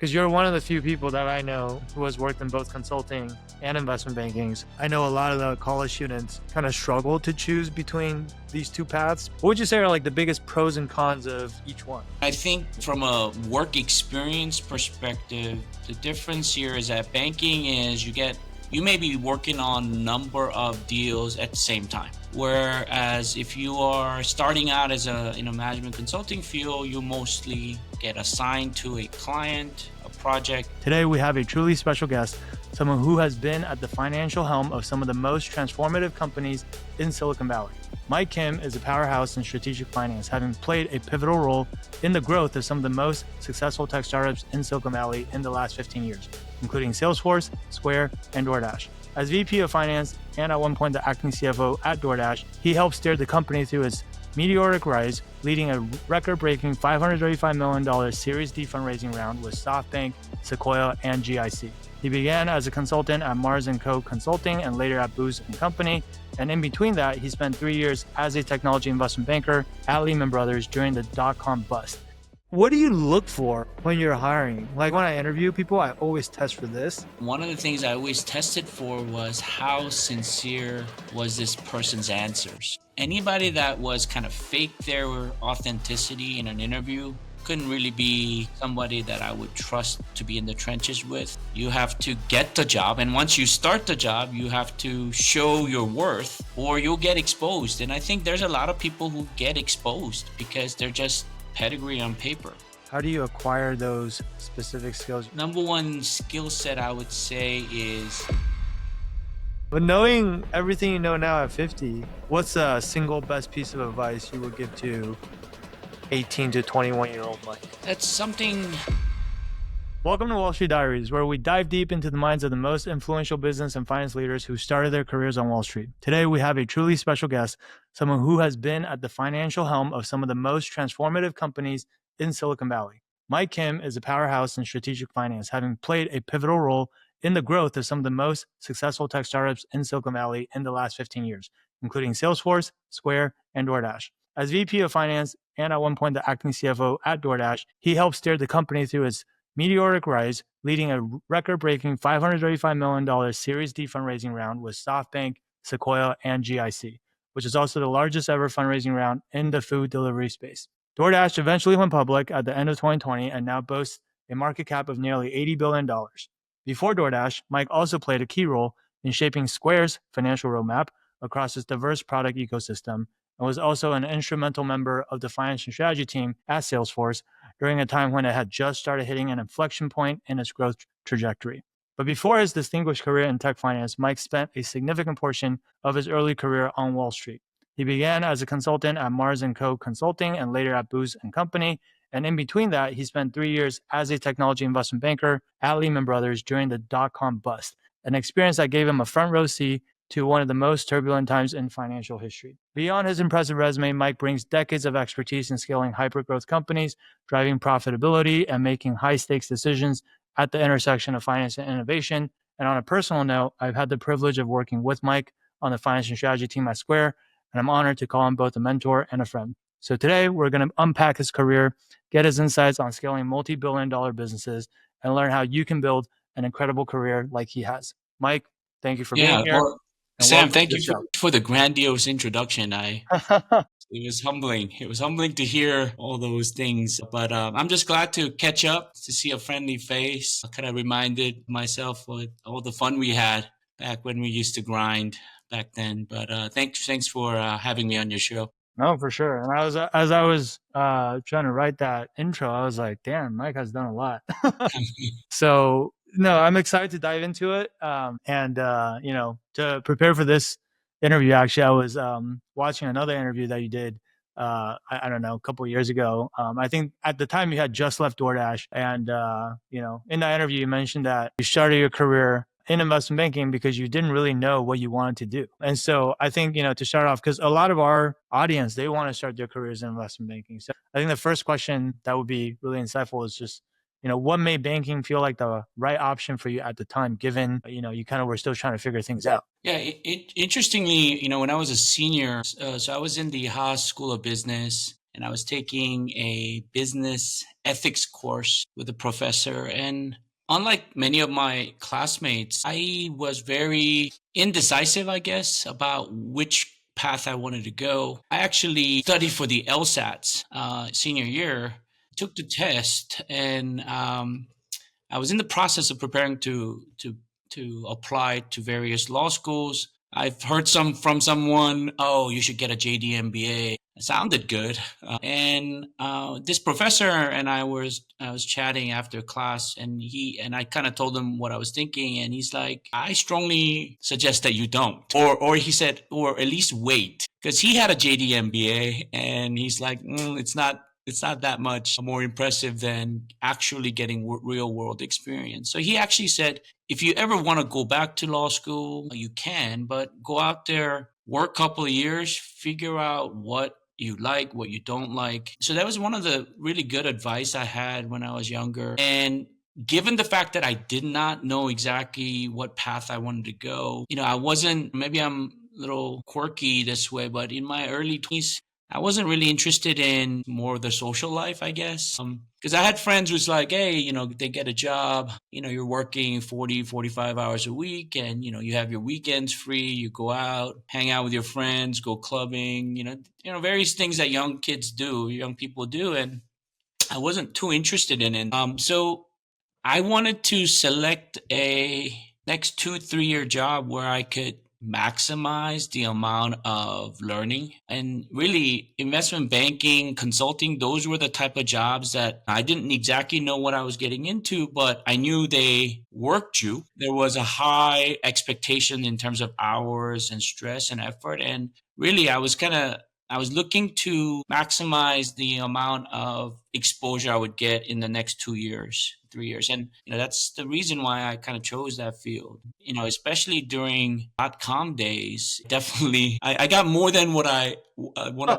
Because you're one of the few people that I know who has worked in both consulting and investment banking. I know a lot of the college students kind of struggle to choose between these two paths. What would you say are like the biggest pros and cons of each one? I think from a work experience perspective, the difference here is that banking is you may be working on a number of deals at the same time. Whereas if you are starting out as in a management consulting field, you mostly get assigned to a client, a project. Today, we have a truly special guest, someone who has been at the financial helm of some of the most transformative companies in Silicon Valley. Mike Kim is a powerhouse in strategic finance, having played a pivotal role in the growth of some of the most successful tech startups in Silicon Valley in the last 15 years, including Salesforce, Square, and DoorDash. As VP of Finance and at one point the Acting CFO at DoorDash, he helped steer the company through its meteoric rise, leading a record-breaking $535 million Series D fundraising round with SoftBank, Sequoia, and GIC. He began as a consultant at Mars & Co. Consulting and later at Booz & Company. And in between that, he spent 3 years as a technology investment banker at Lehman Brothers during the dot-com bust. What do you look for when you're hiring? Like when I interview people, I always test for this. One of the things I always tested for was how sincere was this person's answers. Anybody that was kind of fake their authenticity in an interview couldn't really be somebody that I would trust to be in the trenches with. You have to get the job, and once you start the job, you have to show your worth or you'll get exposed. And I think there's a lot of people who get exposed because they're just pedigree on paper. How do you acquire those specific skills? Number one skill set I would say is... But knowing everything you know now at 50, what's a single best piece of advice you would give to 18 to 21-year-old Mike? That's something... Welcome to Wall Street Diaries, where we dive deep into the minds of the most influential business and finance leaders who started their careers on Wall Street. Today, we have a truly special guest, someone who has been at the financial helm of some of the most transformative companies in Silicon Valley. Mike Kim is a powerhouse in strategic finance, having played a pivotal role in the growth of some of the most successful tech startups in Silicon Valley in the last 15 years, including Salesforce, Square, and DoorDash. As VP of Finance and at one point the Acting CFO at DoorDash, he helped steer the company through its meteoric rise, leading a record-breaking $535 million Series D fundraising round with SoftBank, Sequoia, and GIC, which is also the largest ever fundraising round in the food delivery space. DoorDash eventually went public at the end of 2020 and now boasts a market cap of nearly $80 billion. Before DoorDash, Mike also played a key role in shaping Square's financial roadmap across its diverse product ecosystem and was also an instrumental member of the finance and strategy team at Salesforce during a time when it had just started hitting an inflection point in its growth trajectory. But before his distinguished career in tech finance, Mike spent a significant portion of his early career on Wall Street. He began as a consultant at Mars & Co. Consulting and later at Booz & Company. And in between that, he spent 3 years as a technology investment banker at Lehman Brothers during the dot-com bust, an experience that gave him a front row seat to one of the most turbulent times in financial history. Beyond his impressive resume, Mike brings decades of expertise in scaling hyper-growth companies, driving profitability, and making high-stakes decisions at the intersection of finance and innovation. And on a personal note, I've had the privilege of working with Mike on the finance and strategy team at Square, and I'm honored to call him both a mentor and a friend. So today, we're going to unpack his career, get his insights on scaling multi-billion-dollar businesses, and learn how you can build an incredible career like he has. Mike, thank you for being here. Well, Sam, thank you for the grandiose introduction. It was humbling. It was humbling to hear all those things. But I'm just glad to catch up, to see a friendly face. I kind of reminded myself of all the fun we had back when we used to grind back then. But thanks for having me on your show. No, for sure. And as I was trying to write that intro, I was like, damn, Mike has done a lot. So no, I'm excited to dive into it. To prepare for this interview, actually, I was watching another interview that you did, I don't know, a couple of years ago. I think at the time you had just left DoorDash. And, in that interview, you mentioned that you started your career in investment banking because you didn't really know what you wanted to do. And so I think, to start off, because a lot of our audience, they want to start their careers in investment banking. So I think the first question that would be really insightful is just, what made banking feel like the right option for you at the time, given, you kind of were still trying to figure things out? Yeah, interestingly, when I was a senior, so I was in the Haas School of Business, and I was taking a business ethics course with a professor. And unlike many of my classmates, I was very indecisive, I guess, about which path I wanted to go. I actually studied for the LSATs senior year, took the test, and I was in the process of preparing to apply to various law schools. I've heard from someone, oh, you should get a JD MBA. It sounded good, and this professor and I was chatting after class, and I kind of told him what I was thinking, and he's like, I strongly suggest that you don't, or he said, or at least wait, because he had a JD MBA, and he's like, it's not that much more impressive than actually getting real world experience. So he actually said, if you ever want to go back to law school, you can, but go out there, work a couple of years, figure out what you like, what you don't like. So that was one of the really good advice I had when I was younger. And given the fact that I did not know exactly what path I wanted to go, I wasn't, maybe I'm a little quirky this way, but in my early 20s, I wasn't really interested in more of the social life, I guess. Because I had friends who's like, hey, they get a job, you're working 40, 45 hours a week, and, you have your weekends free, you go out, hang out with your friends, go clubbing, various things that young people do. And I wasn't too interested in it. So I wanted to select a next 2, 3 year job where I could maximize the amount of learning. And really, investment banking, consulting, those were the type of jobs that I didn't exactly know what I was getting into, but I knew they worked you. There was a high expectation in terms of hours and stress and effort. And really, I was looking to maximize the amount of exposure I would get in the next 2 years, 3 years. And, that's the reason why I kind of chose that field, especially during .com days. Definitely, I got more than what I wanted.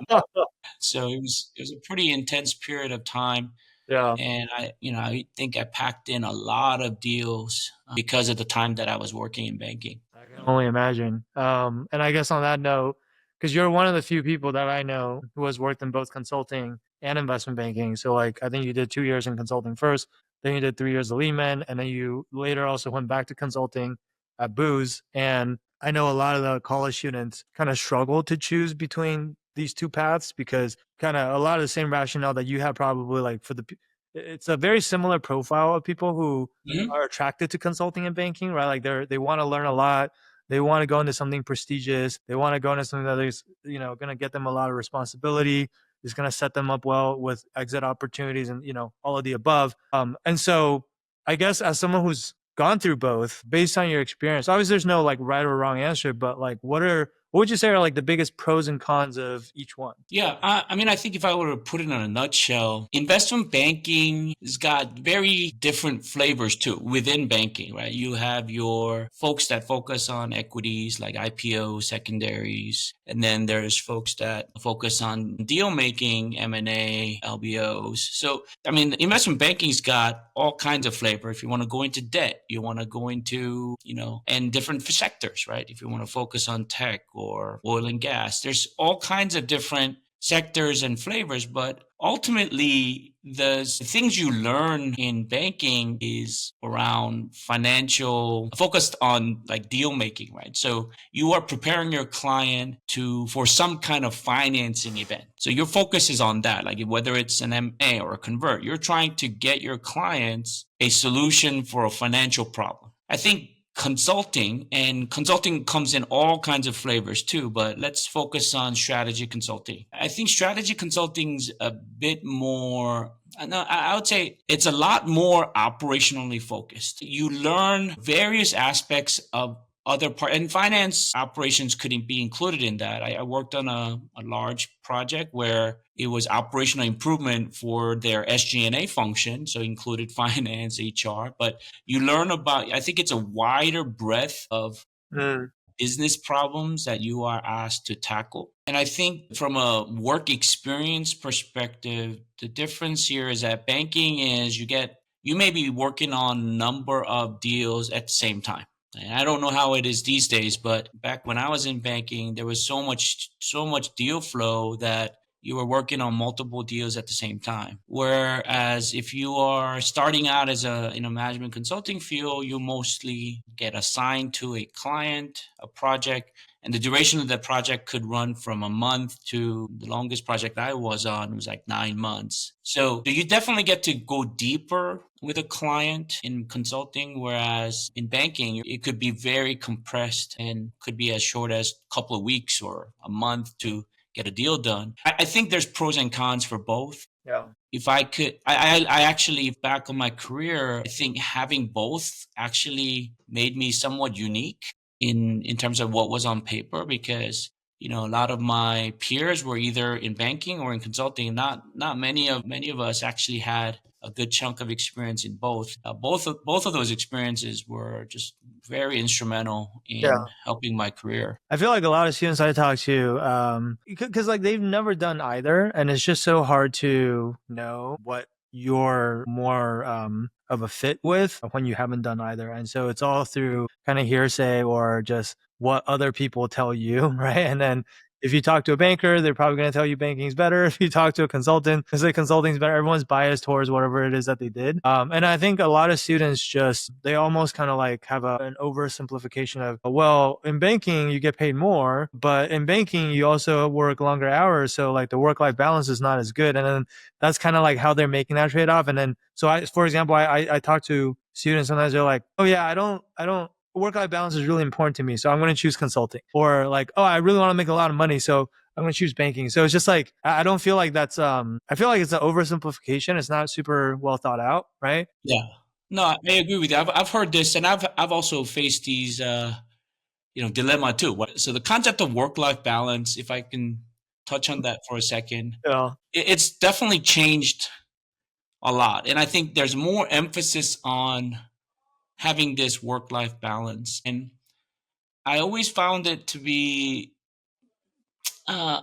So it was a pretty intense period of time. Yeah. And I think I packed in a lot of deals because of the time that I was working in banking. I can only imagine. And I guess on that note, because you're one of the few people that I know who has worked in both consulting and investment banking. So, like, I think you did 2 years in consulting first, then you did 3 years at Lehman, and then you later also went back to consulting at Booz. And I know a lot of the college students kind of struggle to choose between these two paths because kind of a lot of the same rationale that you have probably like it's a very similar profile of people who Mhm. are attracted to consulting and banking, right? Like they want to learn a lot. They want to go into something prestigious. They want to go into something that is, going to get them a lot of responsibility. Is going to set them up well with exit opportunities and, all of the above. And so I guess as someone who's gone through both, based on your experience, obviously there's no like right or wrong answer, but like what would you say are like the biggest pros and cons of each one? Yeah, I mean, I think if I were to put it in a nutshell, investment banking has got very different flavors too within banking, right? You have your folks that focus on equities like IPO, secondaries, and then there's folks that focus on deal making, M&A, LBOs. So, I mean, investment banking's got all kinds of flavor. If you want to go into debt, you want to go into, and different sectors, right? If you want to focus on tech or oil and gas, there's all kinds of different sectors and flavors, but ultimately the things you learn in banking is around financial focused on like deal making, right? So you are preparing your client for some kind of financing event. So your focus is on that, like whether it's an MA or a convert, you're trying to get your clients a solution for a financial problem. I think consulting comes in all kinds of flavors too, but let's focus on strategy consulting. I think strategy consulting's a bit more, no, I would say it's a lot more operationally focused. You learn various aspects of other part, and finance operations couldn't be included in that. I worked on a large project where it was operational improvement for their SG&A function, so it included finance, HR. But you learn about, I think it's a wider breadth of Mm. business problems that you are asked to tackle. And I think from a work experience perspective, the difference here is that banking is you may be working on a number of deals at the same time. And I don't know how it is these days, but back when I was in banking, there was so much deal flow that you were working on multiple deals at the same time. Whereas if you are starting out as a in a management consulting field, you mostly get assigned to a client, a project, and the duration of that project could run from a month to the longest project I was on was like 9 months. So you definitely get to go deeper with a client in consulting, whereas in banking, it could be very compressed and could be as short as a couple of weeks or a month to get a deal done. I think there's pros and cons for both. Yeah. If I could, I actually, back on my career, I think having both actually made me somewhat unique in terms of what was on paper, because a lot of my peers were either in banking or in consulting. Not many of us actually had a good chunk of experience in both. Both of those experiences were just very instrumental in Yeah. helping my career. I feel like a lot of students I talk to, because like they've never done either, and it's just so hard to know what you're more of a fit with when you haven't done either. And so it's all through kind of hearsay or just what other people tell you, right? And then if you talk to a banker, they're probably going to tell you banking's better. If you talk to a consultant, they say consulting's better. Everyone's biased towards whatever it is that they did. And I think a lot of students they almost kind of like have an oversimplification of, well, in banking, you get paid more, but in banking, you also work longer hours. So like the work-life balance is not as good. And then that's kind of like how they're making that trade-off. And then, for example, I talk to students, sometimes they're like, oh yeah, I don't work-life balance is really important to me, so I'm going to choose consulting. Or like, oh, I really want to make a lot of money, so I'm going to choose banking. So it's just like, I don't feel like that's, I feel like it's an oversimplification. It's not super well thought out, right? Yeah. No, I agree with you. I've heard this, and I've also faced these dilemma too. So the concept of work-life balance, if I can touch on that for a second, Yeah. it's definitely changed a lot. And I think there's more emphasis on having this work-life balance. And I always found it to be uh,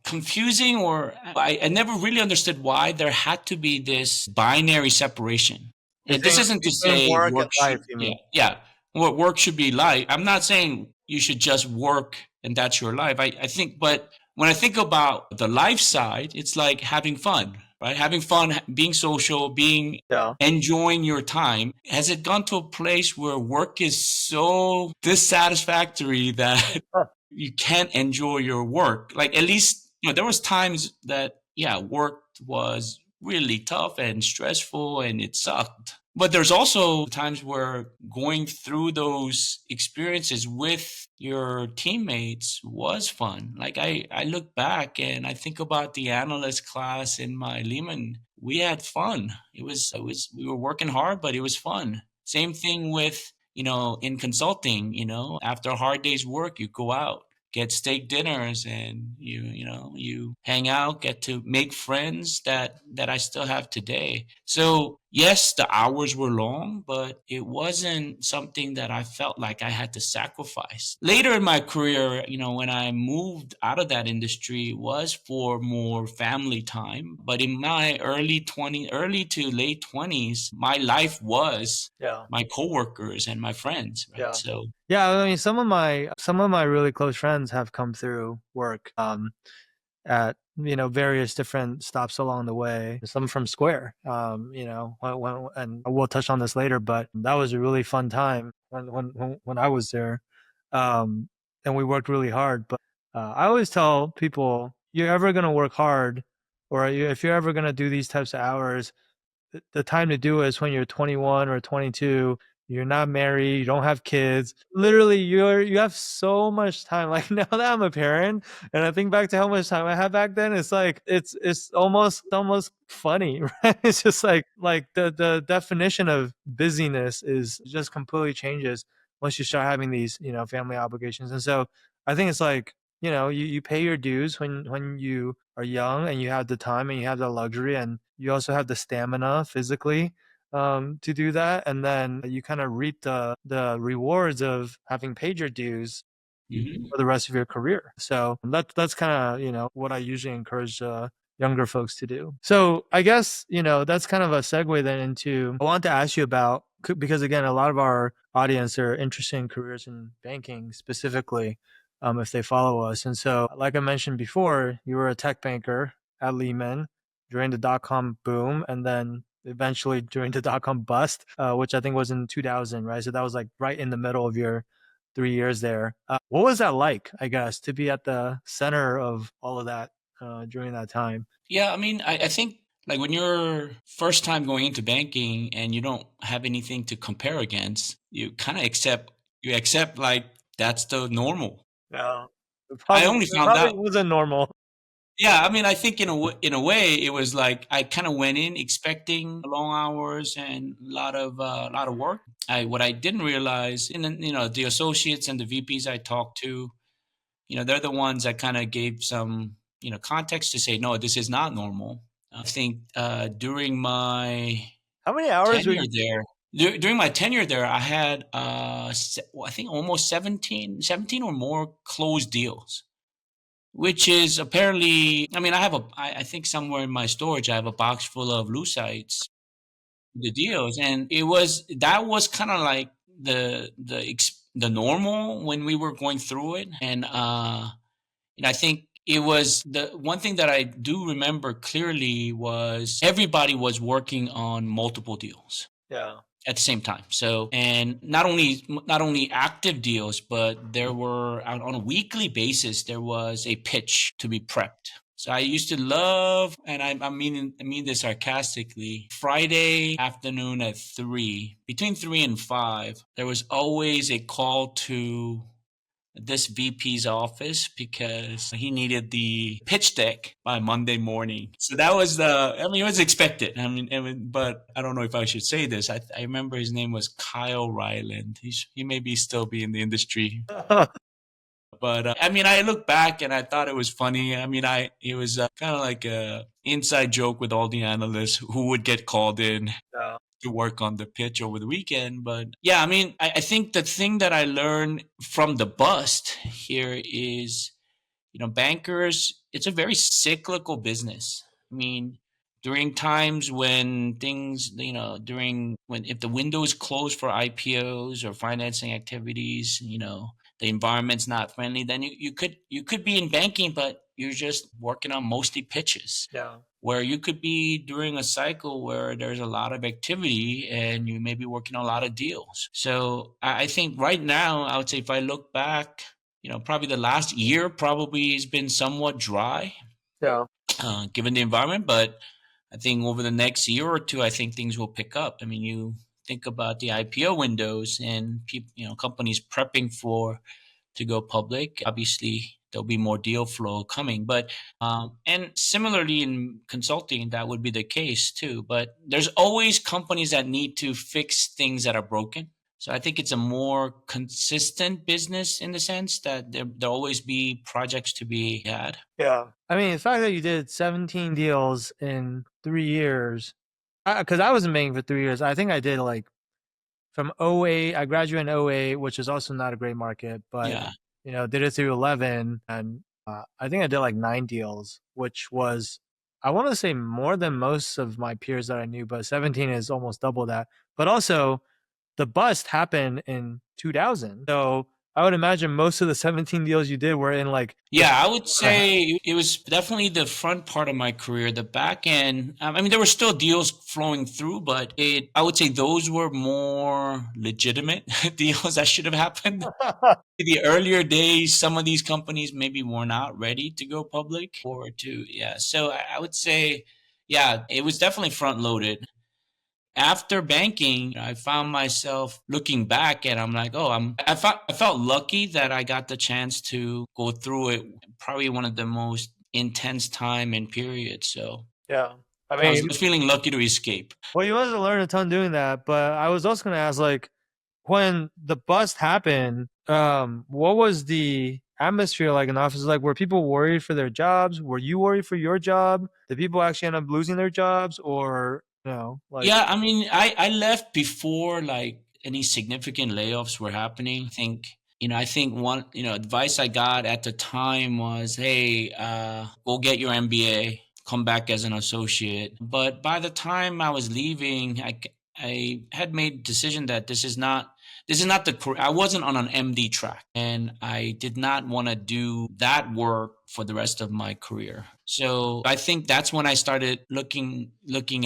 confusing, or I never really understood why there had to be this binary separation. And this isn't to Between say work and work should, life, you yeah, mean? yeah, what work should be like. I'm not saying you should just work and that's your life. I think, but when I think about the life side, it's like having fun, right? Having fun, being social, being Yeah. enjoying your time. Has it gone to a place where work is so dissatisfactory that Huh. you can't enjoy your work? Like, at least, there was times that, yeah, work was really tough and stressful and it sucked. But there's also times where going through those experiences with your teammates was fun. Like, I look back and I think about the analyst class in my Lehman. We had fun. We were working hard, but it was fun. Same thing with, in consulting, after a hard day's work, you go out, get steak dinners, and you hang out, get to make friends that I still have today. So yes, the hours were long, but it wasn't something that I felt like I had to sacrifice. Later in my career, when I moved out of that industry, it was for more family time. But in my early to late 20s, my life was Yeah. my coworkers and my friends, right? Yeah. So Yeah, I mean, some of my really close friends have come through work at various different stops along the way. Some from Square, and we'll touch on this later, but that was a really fun time when I was there, um, and we worked really hard. But I always tell people, you're ever gonna work hard, or if you're ever gonna do these types of hours, the time to do it is when you're 21 or 22. You're not married, you don't have kids. Literally, you have so much time. Like now that I'm a parent, and I think back to how much time I had back then, it's like it's almost funny, right? It's just like the definition of busyness is just completely changes once you start having these family obligations. And so I think it's like you pay your dues when you are young and you have the time and you have the luxury and you also have the stamina physically to do that, and then you kind of reap the rewards of having paid your dues mhm. for the rest of your career. So that's kind of what I usually encourage younger folks to do. So I guess that's kind of a segue then into I want to ask you about, because again a lot of our audience are interested in careers in banking specifically. if they follow us. And so, like I mentioned before, you were a tech banker at Lehman during the dot com boom, and then eventually during the dot com bust, which I think was in 2000, right? So that was like right in the middle of your 3 years there. What was that like, I guess, to be at the center of all of that during that time? Yeah, I mean, I think like when you're first time going into banking and you don't have anything to compare against, you kind of accept like that's the normal. Yeah. I only It found probably out. wasn't normal. Yeah, I mean, I think in a way it was like I kind of went in expecting long hours and a lot of work. I What I didn't realize, and then the associates and the VPs I talked to, they're the ones that kind of gave some context to say no, this is not normal. I think during my How many hours were tenure you? there, during my tenure there, I had I think almost 17 or more closed deals, which is apparently, I mean, I think somewhere in my storage, I have a box full of Lucite's, the deals. And that was kind of like the normal when we were going through it. And I think it was the one thing that I do remember clearly was everybody was working on multiple deals Yeah. at the same time. So, and not only active deals, but there were on a weekly basis there was a pitch to be prepped. So I used to love, and I mean this sarcastically. Friday afternoon at 3, between 3 and 5, there was always a call to this VP's office because he needed the pitch deck by Monday morning. So that was I mean, it was expected. But I don't know if I should say this. I remember his name was Kyle Ryland. He may be still be in the industry. But I mean, I look back and I thought it was funny. I mean, it was kind of like a inside joke with all the analysts who would get called in Yeah. to work on the pitch over the weekend. But yeah, I mean, I think the thing that I learned from the bust here is, bankers, it's a very cyclical business. I mean, during times when things, during when if the window is closed for IPOs or financing activities, the environment's not friendly, then you could be in banking, but you're just working on mostly pitches, Yeah. where you could be during a cycle where there's a lot of activity and you may be working on a lot of deals. So I think right now, I would say if I look back, probably the last year probably has been somewhat dry, Yeah. given the environment. But I think over the next year or two, I think things will pick up. I mean, you think about the IPO windows and people, companies prepping for to go public. Obviously, there'll be more deal flow coming, but and similarly in consulting, that would be the case too. But there's always companies that need to fix things that are broken. So I think it's a more consistent business in the sense that there'll always be projects to be had. Yeah. I mean, the fact that you did 17 deals in 3 years, because I wasn't banking for 3 years. I think I did like from '08. I graduated in '08, which is also not a great market, but Yeah. did it through 11. And I think I did like 9 deals, which was, I want to say, more than most of my peers that I knew, but 17 is almost double that. But also, the bust happened in 2000. So I would imagine most of the 17 deals you did were in like the Yeah, I would uh, say it was definitely the front part of my career. The back end, I mean, there were still deals flowing through, but I would say those were more legitimate deals that should have happened. The earlier days, some of these companies maybe were not ready to go public or to, yeah. So I would say, yeah, it was definitely front loaded. After banking, I found myself looking back and I'm like, oh, I felt lucky that I got the chance to go through it. Probably one of the most intense time and periods. So yeah. I I was mean, feeling lucky to escape. well, you must have learned a ton doing that. But I was also going to ask, like, when the bust happened, what was the atmosphere like in the office? Like, were people worried for their jobs? Were you worried for your job? Did people actually end up losing their jobs, or like, Yeah, I mean, I left before like any significant layoffs were happening. I think one, advice I got at the time was, hey, go get your MBA, come back as an associate. But by the time I was leaving, I had made the decision that this is not the career. I wasn't on an MD track, and I did not want to do that work for the rest of my career. So I think that's when I started looking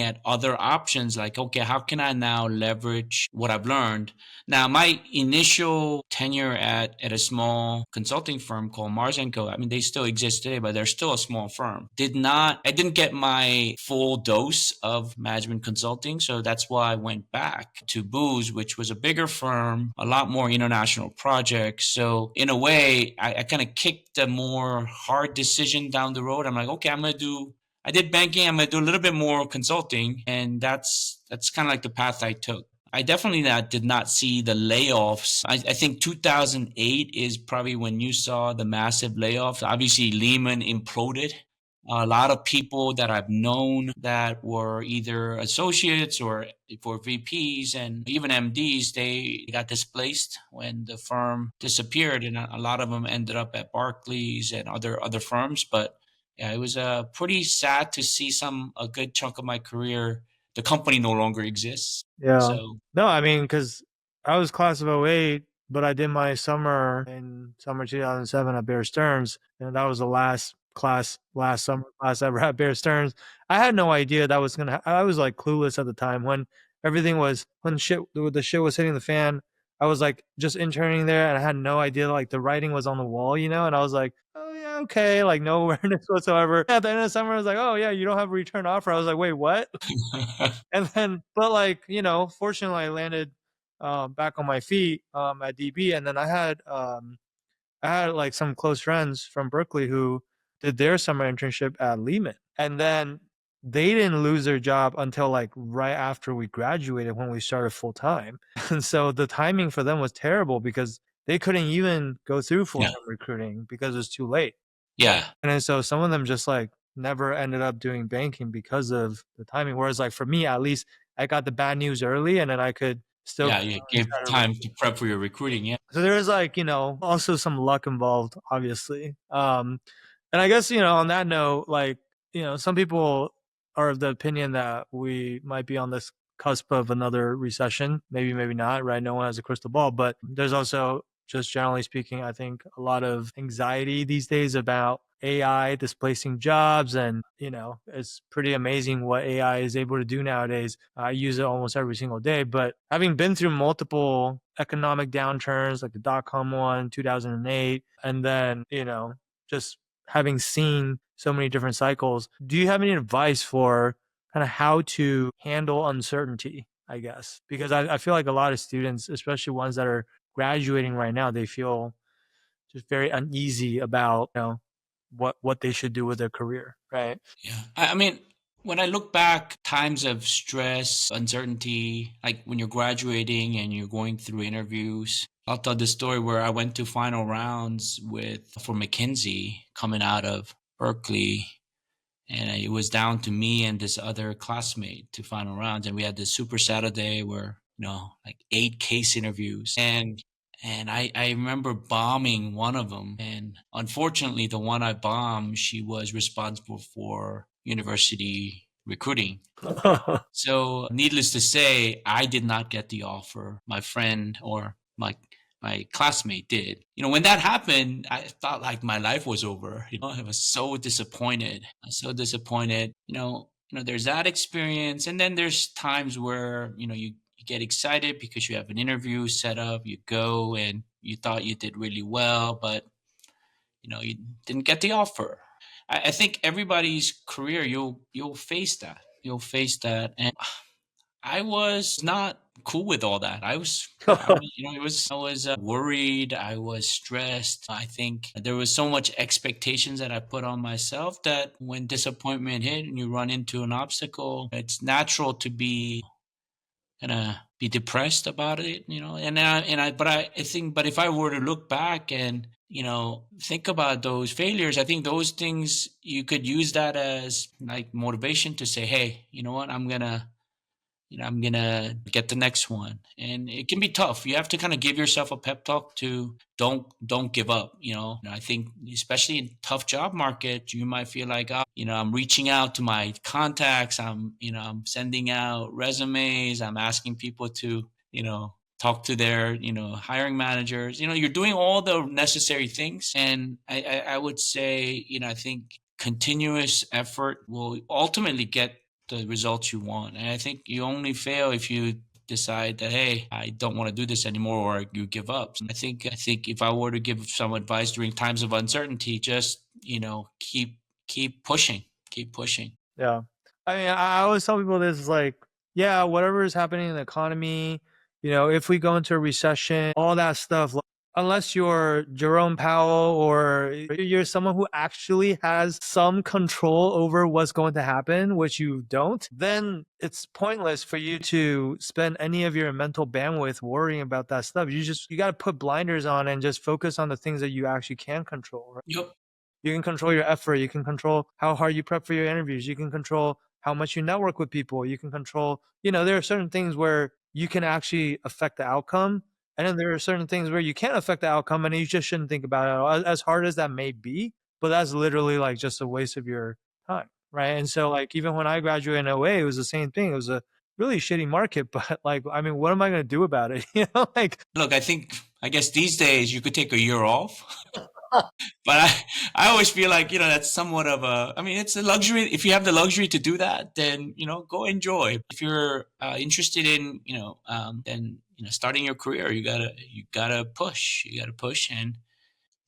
at other options, like, okay, how can I now leverage what I've learned? Now, my initial tenure at a small consulting firm called Mars and Co. I mean, they still exist today, but they're still a small firm. I didn't get my full dose of management consulting. So that's why I went back to Booz, which was a bigger firm, a lot more international projects. So in a way, I kind of kicked a more hard decision down the road. I'm like, okay, I did banking. I'm going to do a little bit more consulting. And that's kind of like the path I took. I definitely did not see the layoffs. I think 2008 is probably when you saw the massive layoffs. Obviously, Lehman imploded. A lot of people that I've known that were either associates or for VPs and even MDs, they got displaced when the firm disappeared, and a lot of them ended up at Barclays and other firms. But yeah, it was pretty sad to see a good chunk of my career. The company no longer exists. Yeah. So No, I mean, because I was class of '08, but I did my summer in summer 2007 at Bear Stearns, and that was the last summer class ever at Bear Stearns. I had no idea that was gonna. I was like clueless at the time when when the shit was hitting the fan. I was like just interning there, and I had no idea like the writing was on the wall, and I was like, oh yeah, okay, like no awareness whatsoever. At the end of the summer, I was like, oh yeah, you don't have a return offer. I was like, wait, what? And then, but like, fortunately I landed back on my feet at DB. And then I had like some close friends from Berkeley who did their summer internship at Lehman. And then they didn't lose their job until like right after we graduated when we started full time. And so the timing for them was terrible because they couldn't even go through full yeah, time recruiting because it was too late. yeah, And then so some of them just like never ended up doing banking because of the timing. Whereas like for me, at least I got the bad news early and then I could still yeah. You and gave try to. time to prep for your recruiting. Yeah, So there was like, also some luck involved, obviously. And I guess, on that note, like, some people are of the opinion that we might be on this cusp of another recession. Maybe, maybe not, right? No one has a crystal ball, but there's also, just generally speaking, I think a lot of anxiety these days about AI displacing jobs. And, it's pretty amazing what AI is able to do nowadays. I use it almost every single day. But having been through multiple economic downturns, like the dot-com one, 2008, and then, just having seen so many different cycles, do you have any advice for kind of how to handle uncertainty, I guess? Because I feel like a lot of students, especially ones that are graduating right now, they feel just very uneasy about, what they should do with their career, right? yeah. I mean, when I look back, times of stress, uncertainty, like when you're graduating and you're going through interviews. I'll tell this story where I went to final rounds for McKinsey coming out of Berkeley, and it was down to me and this other classmate to final rounds, and we had this super Saturday where like 8 case interviews, and I remember bombing one of them, and unfortunately the one I bombed, she was responsible for university recruiting. So needless to say, I did not get the offer. My friend or my classmate did. When that happened, I felt like my life was over. I was so disappointed. I was so disappointed. There's that experience, and then there's times where you get excited because you have an interview set up. You go and you thought you did really well, but you didn't get the offer. I think everybody's career you'll face that. You'll face that, and I was not cool with all that. I was, I was worried. I was stressed. I think there was so much expectations that I put on myself that when disappointment hit and you run into an obstacle, it's natural to be depressed about it, but if I were to look back and, think about those failures, I think those things you could use that as like motivation to say, hey, you know what, I'm gonna get the next one. And it can be tough. You have to kind of give yourself a pep talk to don't give up. I think especially in tough job market, you might feel like, I'm reaching out to my contacts. I'm sending out resumes. I'm asking people to, talk to their, hiring managers. You're doing all the necessary things. And I would say, I think continuous effort will ultimately get the results you want. And I think you only fail if you decide that, hey, I don't want to do this anymore, or you give up. I think if I were to give some advice during times of uncertainty, just, keep pushing, keep pushing. Yeah. I mean, I always tell people this is like, yeah, whatever is happening in the economy, if we go into a recession, all that stuff, like, unless you're Jerome Powell or you're someone who actually has some control over what's going to happen, which you don't, then it's pointless for you to spend any of your mental bandwidth worrying about that stuff. You got to put blinders on and just focus on the things that you actually can control, right? Yep. You can control your effort. You can control how hard you prep for your interviews. You can control how much you network with people. You can control, there are certain things where you can actually affect the outcome. And then there are certain things where you can't affect the outcome and you just shouldn't think about it at all. As hard as that may be, but that's literally like just a waste of your time. Right. And so like even when I graduated in '08, it was the same thing. It was a really shitty market, but like, I mean, what am I going to do about it? Like, Look, I guess these days you could take a year off. But I always feel like, that's somewhat of a, I mean, it's a luxury. If you have the luxury to do that, then, go enjoy. If you're interested in, then, starting your career, you gotta push and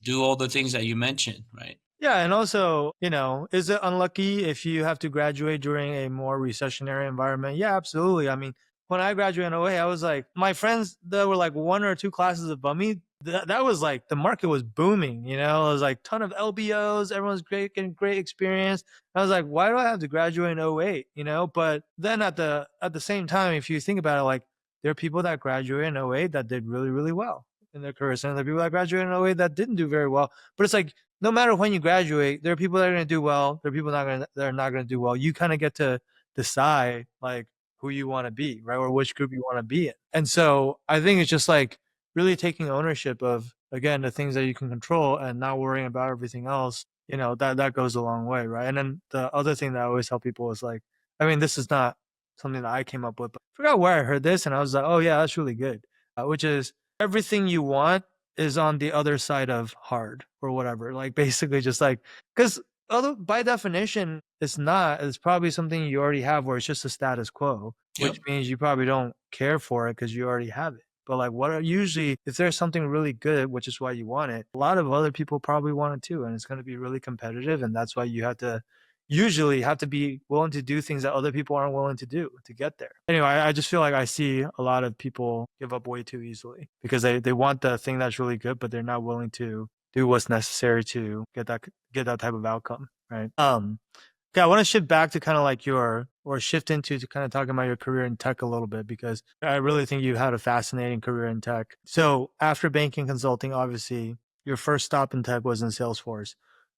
do all the things that you mentioned, right? yeah, and also, is it unlucky if you have to graduate during a more recessionary environment? Yeah, absolutely. I mean, when I graduated in '08, I was like, my friends that were like one or two classes above me, that was like the market was booming. It was like ton of LBOs, everyone's great, getting great experience. I was like, why do I have to graduate in '08? But then at the same time, if you think about it, like there are people that graduated in '08 that did really, really well in their careers, and there are people that graduated in '08 that didn't do very well. But it's like no matter when you graduate, there are people that are going to do well. There are people that are not going to do well. You kind of get to decide like who you want to be, right? Or which group you want to be in. And so I think it's just like really taking ownership of, again, the things that you can control and not worrying about everything else, that goes a long way. Right. And then the other thing that I always tell people is like, I mean, this is not something that I came up with, but I forgot where I heard this. And I was like, oh yeah, that's really good. Which is everything you want is on the other side of hard or whatever. Like basically just like, because although by definition it's not, it's probably something you already have where it's just a status quo, which Yep. means you probably don't care for it because you already have it. But like what are usually if there's something really good, which is why you want it, a lot of other people probably want it too. And it's going to be really competitive. And that's why you usually have to be willing to do things that other people aren't willing to do to get there. Anyway, I just feel like I see a lot of people give up way too easily because they want the thing that's really good, but they're not willing to do what's necessary to get that type of outcome. Right. Okay, I want to shift back to kind of like shift into to kind of talking about your career in tech a little bit because I really think you had a fascinating career in tech. So after banking consulting, obviously your first stop in tech was in Salesforce.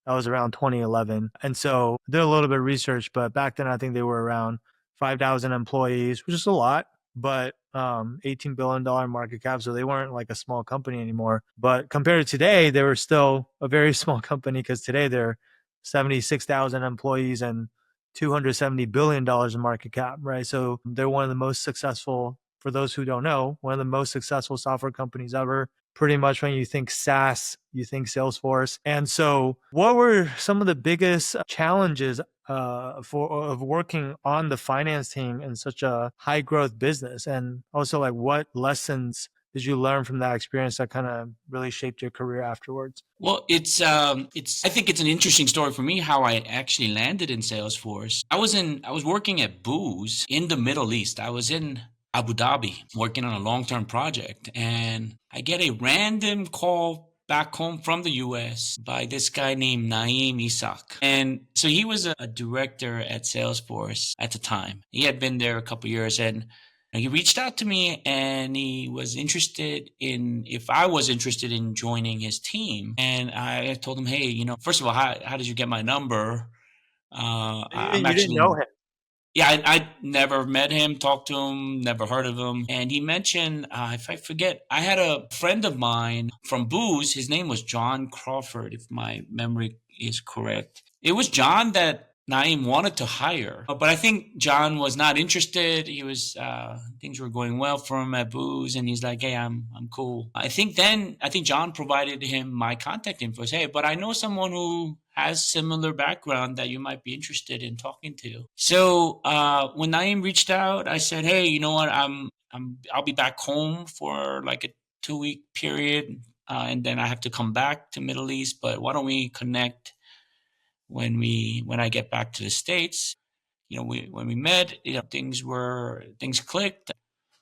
That was around 2011. And so I did a little bit of research, but back then I think they were around 5,000 employees, which is a lot, but $18 billion market cap. So they weren't like a small company anymore. But compared to today, they were still a very small company because today they're 76,000 employees and $270 billion in market cap, right? So they're one of the most successful, for those who don't know, one of the most successful software companies ever. Pretty much when you think SaaS, you think Salesforce. And so what were some of the biggest challenges of working on the finance team in such a high growth business? And also like what lessons did you learn from that experience that kind of really shaped your career afterwards? Well, it's I think it's an interesting story for me how I actually landed in Salesforce. I was working at Booz in the Middle East. I was in Abu Dhabi working on a long-term project, and I get a random call back home from the US by this guy named Naeem Isak. And so he was a director at Salesforce at the time. He had been there a couple years, and he reached out to me and he was interested in if I was interested in joining his team. And I told him, hey, first of all, how did you get my number? I'm You didn't actually know him. yeah, I never met him, talked to him, never heard of him. And he mentioned, if I forget, I had a friend of mine from Booz. His name was John Crawford, if my memory is correct. It was John that Naeem wanted to hire, but I think John was not interested. He was things were going well for him at Booz, and he's like, "Hey, I'm cool." I think John provided him my contact info. Hey, but I know someone who has similar background that you might be interested in talking to. So when Naeem reached out, I said, "Hey, you know what? I'll be back home for like a 2 week period, and then I have to come back to Middle East. But why don't we connect?" When I get back to the States, when we met, things clicked.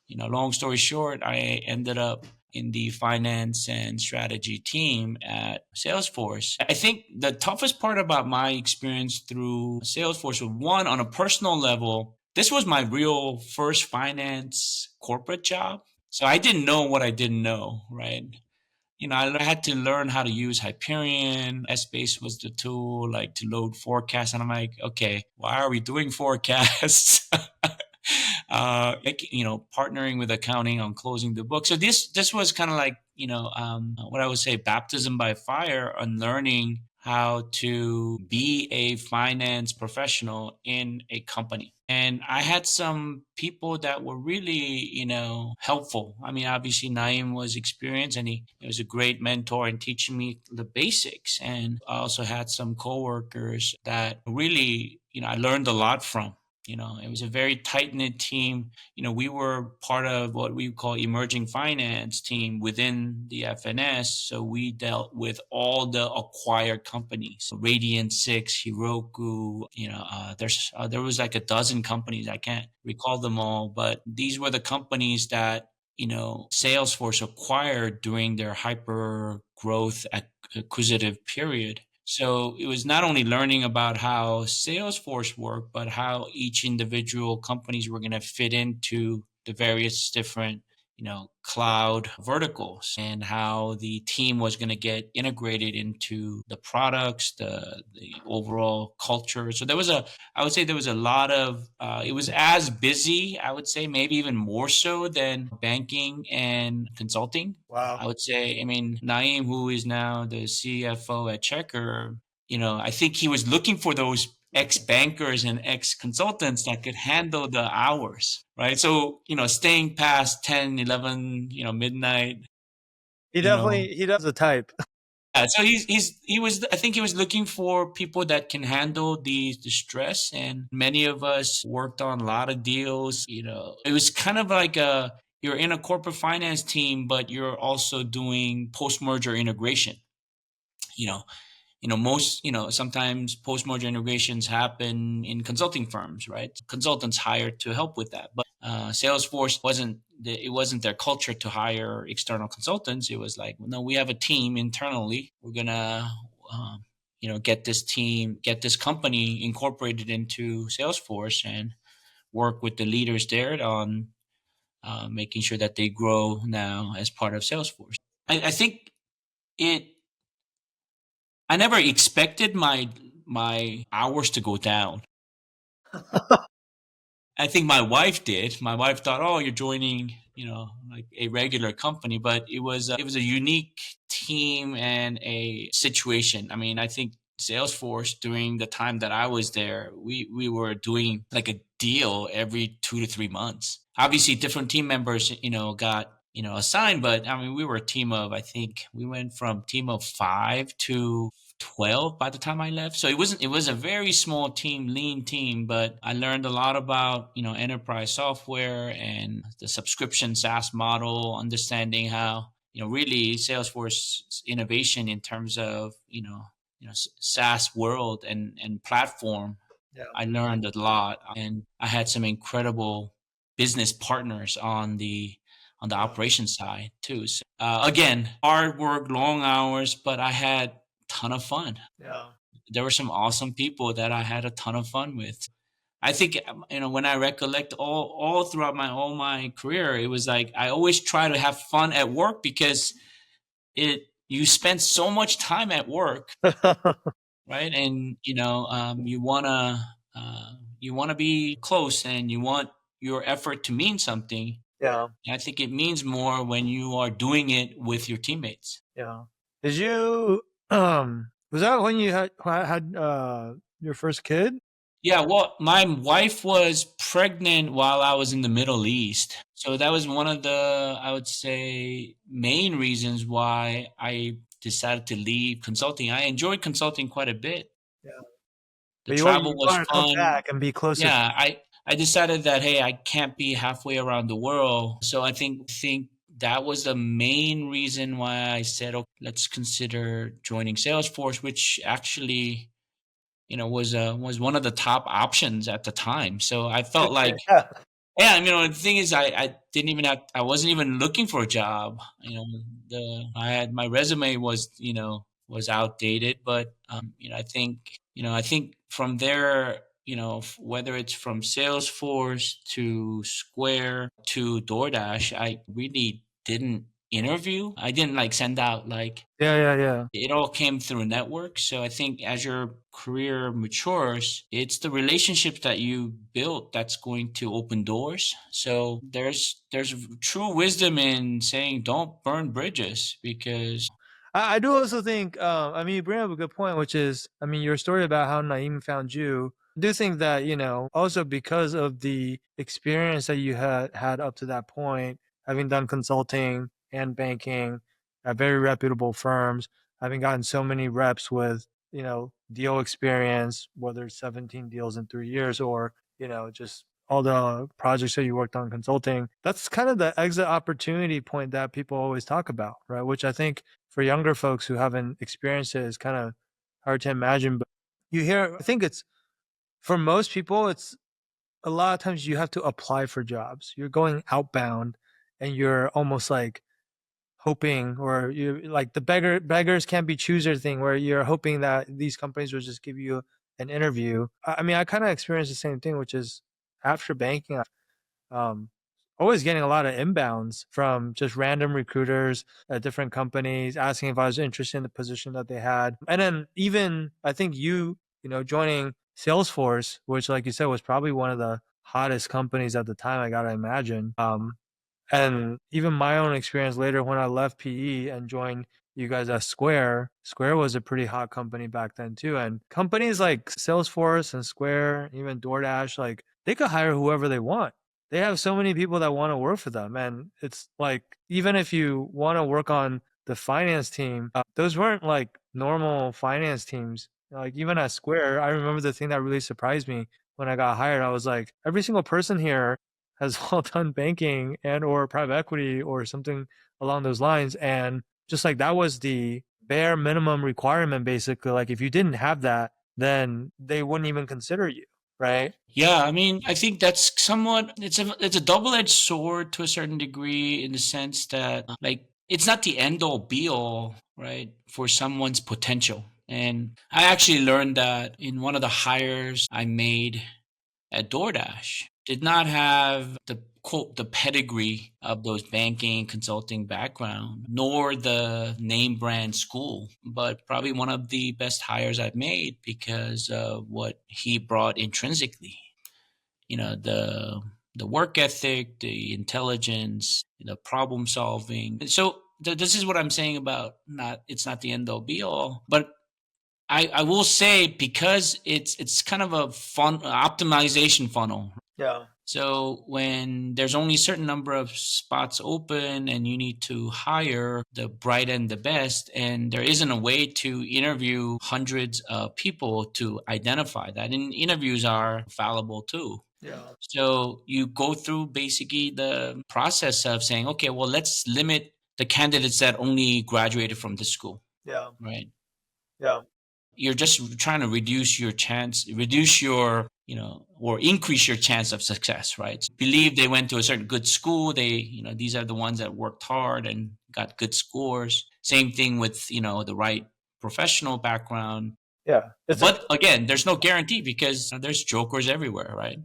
Long story short, I ended up in the finance and strategy team at Salesforce. I think the toughest part about my experience through Salesforce was, one, on a personal level, this was my real first finance corporate job. So I didn't know what I didn't know, right? I had to learn how to use Hyperion. Essbase was the tool, like to load forecasts. And I'm like, okay, why are we doing forecasts? Partnering with accounting on closing the book. So this was kind of like, what I would say, baptism by fire on learning how to be a finance professional in a company. And I had some people that were really, helpful. I mean, obviously Naeem was experienced, and he was a great mentor in teaching me the basics. And I also had some coworkers that really, I learned a lot from. It was a very tight knit team. We were part of what we call emerging finance team within the FNS. So we dealt with all the acquired companies, Radiant Six, Heroku. There was like a dozen companies. I can't recall them all, but these were the companies that Salesforce acquired during their hyper growth acquisitive period. So it was not only learning about how Salesforce worked, but how each individual companies were going to fit into the various different, cloud verticals, and how the team was going to get integrated into the products, the overall culture. So I would say there was a lot of, it was as busy, I would say, maybe even more so than banking and consulting. Wow. I would say, I mean, Naeem, who is now the CFO at Checker, I think he was looking for those ex bankers and ex consultants that could handle the hours, right? So, staying past 10, 11, midnight, He you know. definitely he does the type. Yeah, so he was, I think he was looking for people that can handle the stress, and many of us worked on a lot of deals. It was kind of like you're in a corporate finance team, but you're also doing post merger integration. You know, most, sometimes post merger integrations happen in consulting firms, right? Consultants hired to help with that, but Salesforce it wasn't their culture to hire external consultants. It was like, no, we have a team internally. We're gonna get this company incorporated into Salesforce, and work with the leaders there on making sure that they grow now as part of Salesforce. I think it I never expected my hours to go down. I think my wife did. My wife thought, "Oh, you're joining, like a regular company," but it was a unique team and a situation. I mean, I think Salesforce, during the time that I was there, we were doing like a deal every 2 to 3 months. Obviously, different team members, got assigned, but I mean, we were a team of, I think we went from team of 5 to 12 by the time I left. So it was a very small team, lean team, but I learned a lot about, enterprise software and the subscription SaaS model, understanding how, really Salesforce innovation in terms of, SaaS world and platform. Yeah. I learned a lot, and I had some incredible business partners on the Yeah. operations side too. So, again, hard work, long hours, but I had ton of fun. Yeah. There were some awesome people that I had a ton of fun with. I think, when I recollect all throughout my career, it was like I always try to have fun at work, because it you spend so much time at work, right? And you wanna be close, and you want your effort to mean something. Yeah. And I think it means more when you are doing it with your teammates. Yeah. Did you was that when you had your first kid? Yeah, well, my wife was pregnant while I was in the Middle East. So that was one of the, I would say, main reasons why I decided to leave consulting. I enjoyed consulting quite a bit. Yeah. The But travel you was want to come fun. back and be closer to Yeah, I decided that hey, I can't be halfway around the world. So I think that was the main reason why I said, okay, let's consider joining Salesforce, which actually was one of the top options at the time. So I felt like, yeah. yeah, the thing is, I didn't even have, I wasn't even looking for a job. I had my resume was outdated, but I think from there, whether it's from Salesforce to Square to DoorDash, I really didn't interview. I didn't like send out like Yeah, yeah, yeah. it all came through network. So I think as your career matures, it's the relationships that you built that's going to open doors. So there's true wisdom in saying don't burn bridges because I do also think, I mean, you bring up a good point, which is, I mean, your story about how Naeem found you. I do think that, also because of the experience that you had up to that point, having done consulting and banking at very reputable firms, having gotten so many reps with, deal experience, whether it's 17 deals in 3 years or, just all the projects that you worked on consulting, that's kind of the exit opportunity point that people always talk about, right? Which I think for younger folks who haven't experienced it is kind of hard to imagine. But you hear, I think it's for most people, it's a lot of times you have to apply for jobs. You're going outbound and you're almost like hoping, or you like the beggars can't be choosers thing where you're hoping that these companies will just give you an interview. I mean, I kind of experienced the same thing, which is after banking, um, always getting a lot of inbounds from just random recruiters at different companies asking if I was interested in the position that they had. And then even I think joining Salesforce, which like you said was probably one of the hottest companies at the time, I gotta imagine. And even my own experience later when I left PE and joined you guys at Square, Square was a pretty hot company back then too. And companies like Salesforce and Square, even DoorDash, like they could hire whoever they want. They have so many people that want to work for them. And it's like, even if you want to work on the finance team, those weren't like normal finance teams. Like even at Square, I remember the thing that really surprised me when I got hired. I was like, every single person here has all done banking and or private equity or something along those lines. And just like that was the bare minimum requirement, basically. Like if you didn't have that, then they wouldn't even consider you, right? yeah, I think that's somewhat it's a double-edged sword to a certain degree in the sense that like it's not the end all be all, right, for someone's potential. And I actually learned that in one of the hires I made at DoorDash did not have the quote the pedigree of those banking consulting background nor the name brand school, but probably one of the best hires I've made because of what he brought intrinsically. The work ethic, the intelligence, the problem solving. So this is what I'm saying about not it's not the end all be all, but I will say because it's kind of a fun optimization funnel. Yeah. So when there's only a certain number of spots open and you need to hire the bright and the best, and there isn't a way to interview hundreds of people to identify that, and interviews are fallible too. Yeah. So you go through basically the process of saying, okay, well, let's limit the candidates that only graduated from this school, Yeah. right? Yeah. You're just trying to reduce your or increase your chance of success, right? So believe they went to a certain good school, these are the ones that worked hard and got good scores. Same thing with the right professional background. Yeah. It's a But again, there's no guarantee because there's jokers everywhere, right?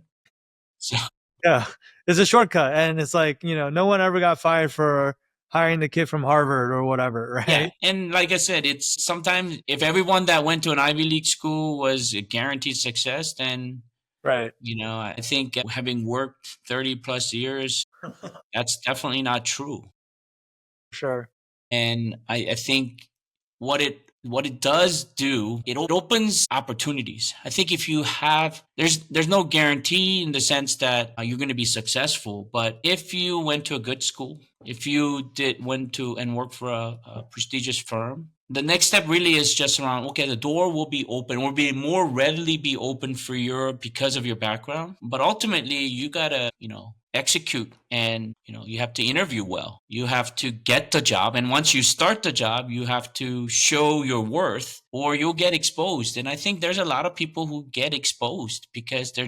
So yeah. It's a shortcut. And it's like, no one ever got fired for hiring the kid from Harvard or whatever, yeah, right? and like I said, it's sometimes if everyone that went to an Ivy League school was a guaranteed success, then Right. I think having worked 30 plus years, that's definitely not true. Sure. And I think what it what it does do, it opens opportunities. I think if you have, there's no guarantee in the sense that you're going to be successful, but if you went to a good school, if you did went to and worked for a prestigious firm, the next step really is just around, okay, the door will be open, will be more readily be open for you because of your background. But ultimately, you gotta, execute, and you have to interview well, you have to get the job, and once you start the job you have to show your worth or you'll get exposed. And I think there's a lot of people who get exposed because they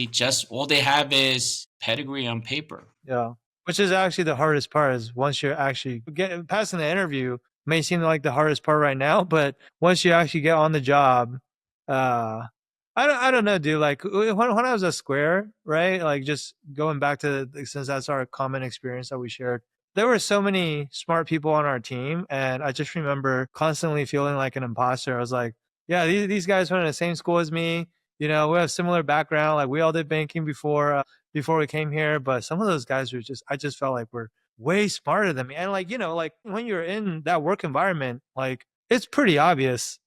just all they have is pedigree on paper. Yeah. Which is actually the hardest part is once you're actually passing the interview may seem like the hardest part right now, but once you actually get on the job, uh, I don't know, dude. Like when I was at Square, right? Like just going back to since that's our common experience that we shared, there were so many smart people on our team, and I just remember constantly feeling like an imposter. I was like, yeah, these guys went to the same school as me. We have similar background. Like we all did banking before we came here, but some of those guys were just I just felt like were way smarter than me. And like, like when you're in that work environment, like it's pretty obvious,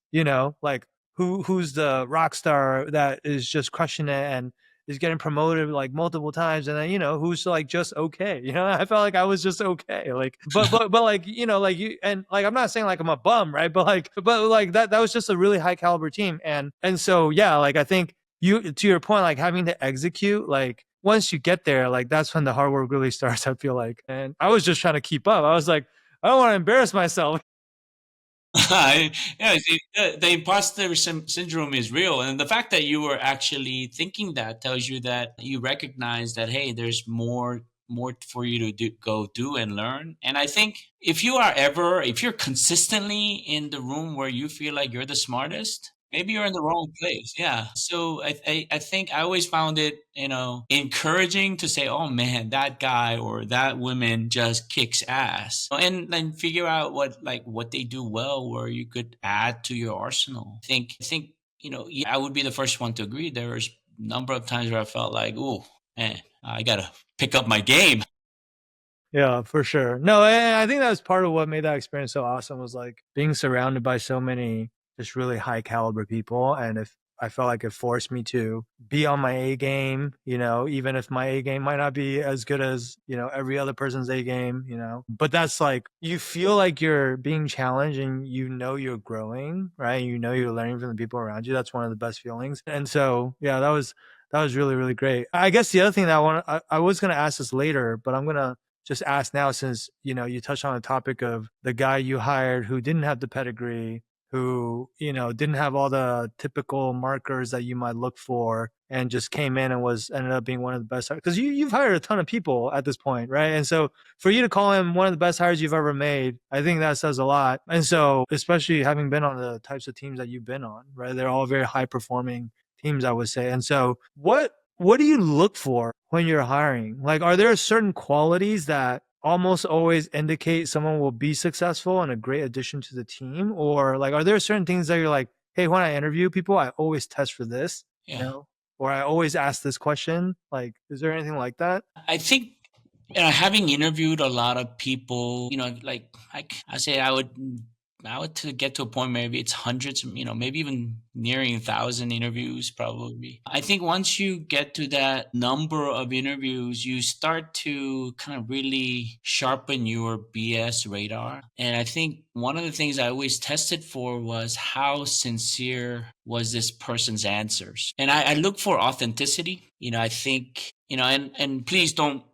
like who's the rock star that is just crushing it and is getting promoted like multiple times, and then who's like just okay. I felt like I was just okay, like but like like you, and like I'm not saying like I'm a bum, right? But like that was just a really high caliber team, and so yeah, like I think you, to your point, like having to execute, like once you get there, like that's when the hard work really starts, I feel like. And I was just trying to keep up. I was like, I don't want to embarrass myself. Yeah, see, the imposter syndrome is real, and the fact that you were actually thinking that tells you that you recognize that, hey, there's more for you to go do and learn. And I think if you're consistently in the room where you feel like you're the smartest, maybe you're in the wrong place. Yeah. So I think I always found it, encouraging to say, oh man, that guy or that woman just kicks ass. And then figure out what they do well where you could add to your arsenal. I think, yeah, I would be the first one to agree. There was a number of times where I felt like, oh man, I gotta pick up my game. Yeah, for sure. No, and I think that was part of what made that experience so awesome was like being surrounded by so many just really high caliber people. And if I felt like it forced me to be on my A game, even if my A game might not be as good as, every other person's A game, but that's like you feel like you're being challenged and you're growing, right? You're learning from the people around you. That's one of the best feelings. And so, yeah, that was really, really great. I guess the other thing that I was going to ask this later, but I'm going to just ask now since you touched on the topic of the guy you hired who didn't have the pedigree, who didn't have all the typical markers that you might look for, and just came in and ended up being one of the best, because you've hired a ton of people at this point, right? And so for you to call him one of the best hires you've ever made, I think that says a lot. And so especially having been on the types of teams that you've been on, right, they're all very high performing teams, I would say. And so what do you look for when you're hiring? Like, are there certain qualities that almost always indicate someone will be successful and a great addition to the team? Or like, are there certain things that you're like, hey, when I interview people, I always test for this, Yeah. or I always ask this question? Like, is there anything like that? I think, having interviewed a lot of people, like I say, I would to get to a point, maybe it's hundreds, maybe even nearing 1,000 interviews, probably. I think once you get to that number of interviews, you start to kind of really sharpen your BS radar. And I think one of the things I always tested for was how sincere was this person's answers. And I look for authenticity. I think, and please don't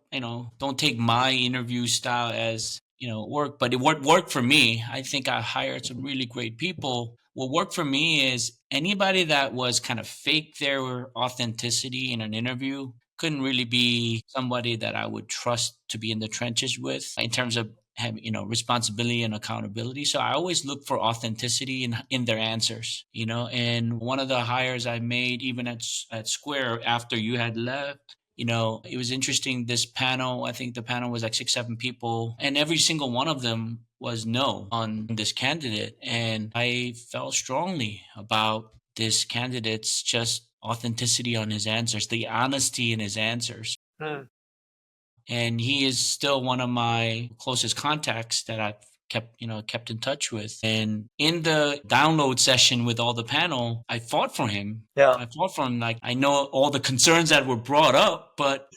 take my interview style as work, but what worked for me, I think I hired some really great people. What worked for me is anybody that was kind of fake their authenticity in an interview couldn't really be somebody that I would trust to be in the trenches with in terms of having, responsibility and accountability. So I always look for authenticity in their answers, and one of the hires I made even at Square after you had left, it was interesting. This panel, I think the panel was like 6, 7 people, and every single one of them was no on this candidate. And I felt strongly about this candidate's just authenticity on his answers, the honesty in his answers. Hmm. And he is still one of my closest contacts that I've kept in touch with. And in the download session with all the panel, I fought for him. Yeah. I fought for him. Like, I know all the concerns that were brought up, but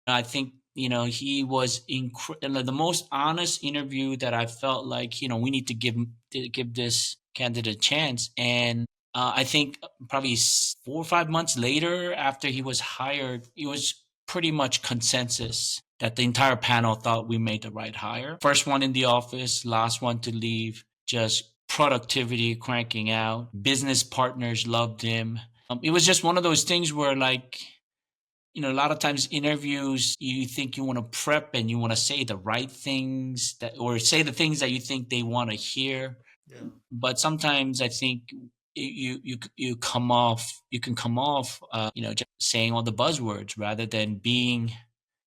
I think, he was the most honest interview that I felt like, we need to give this candidate a chance. And I think probably 4 or 5 months later, after he was hired, it was pretty much consensus that the entire panel thought we made the right hire. First one in the office, last one to leave, just productivity cranking out. Business partners loved him. It was just one of those things where, like, a lot of times interviews, you think you want to prep and you want to say the right things or say the things that you think they want to hear. Yeah. But sometimes I think you can come off, just saying all the buzzwords rather than being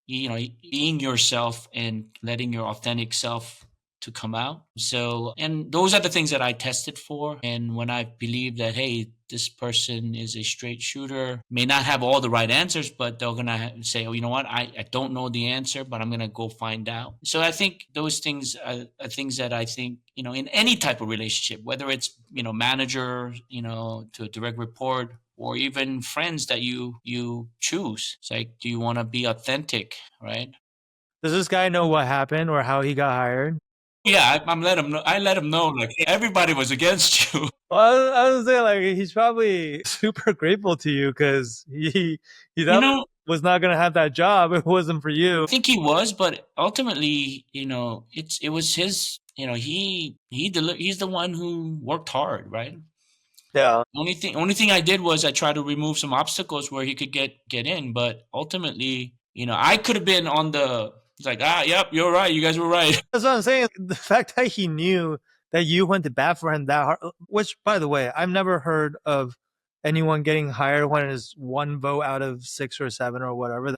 yourself and letting your authentic self to come out. So, and those are the things that I tested for. And when I believe that, hey, this person is a straight shooter, may not have all the right answers, but they're going to say, oh, you know what? I don't know the answer, but I'm going to go find out. So I think those things are things that I think, in any type of relationship, whether it's, manager, to a direct report, or even friends that you choose. It's like, do you want to be authentic, right? Does this guy know what happened or how he got hired? Yeah, I'm let him know. I let him know, like, hey, everybody was against you. Well, I was saying, like, he's probably super grateful to you because he You definitely know, was not gonna have that job if it wasn't for you. I think he was, but ultimately, it was his. He's the one who worked hard, right? Yeah. Only thing I did was I tried to remove some obstacles where he could get in, but ultimately, I could have been on the. It's like, yep, you're right. You guys were right. That's what I'm saying. The fact that he knew that you went to bat for him that hard, which, by the way, I've never heard of anyone getting hired when it's one vote out of 6 or 7 or whatever.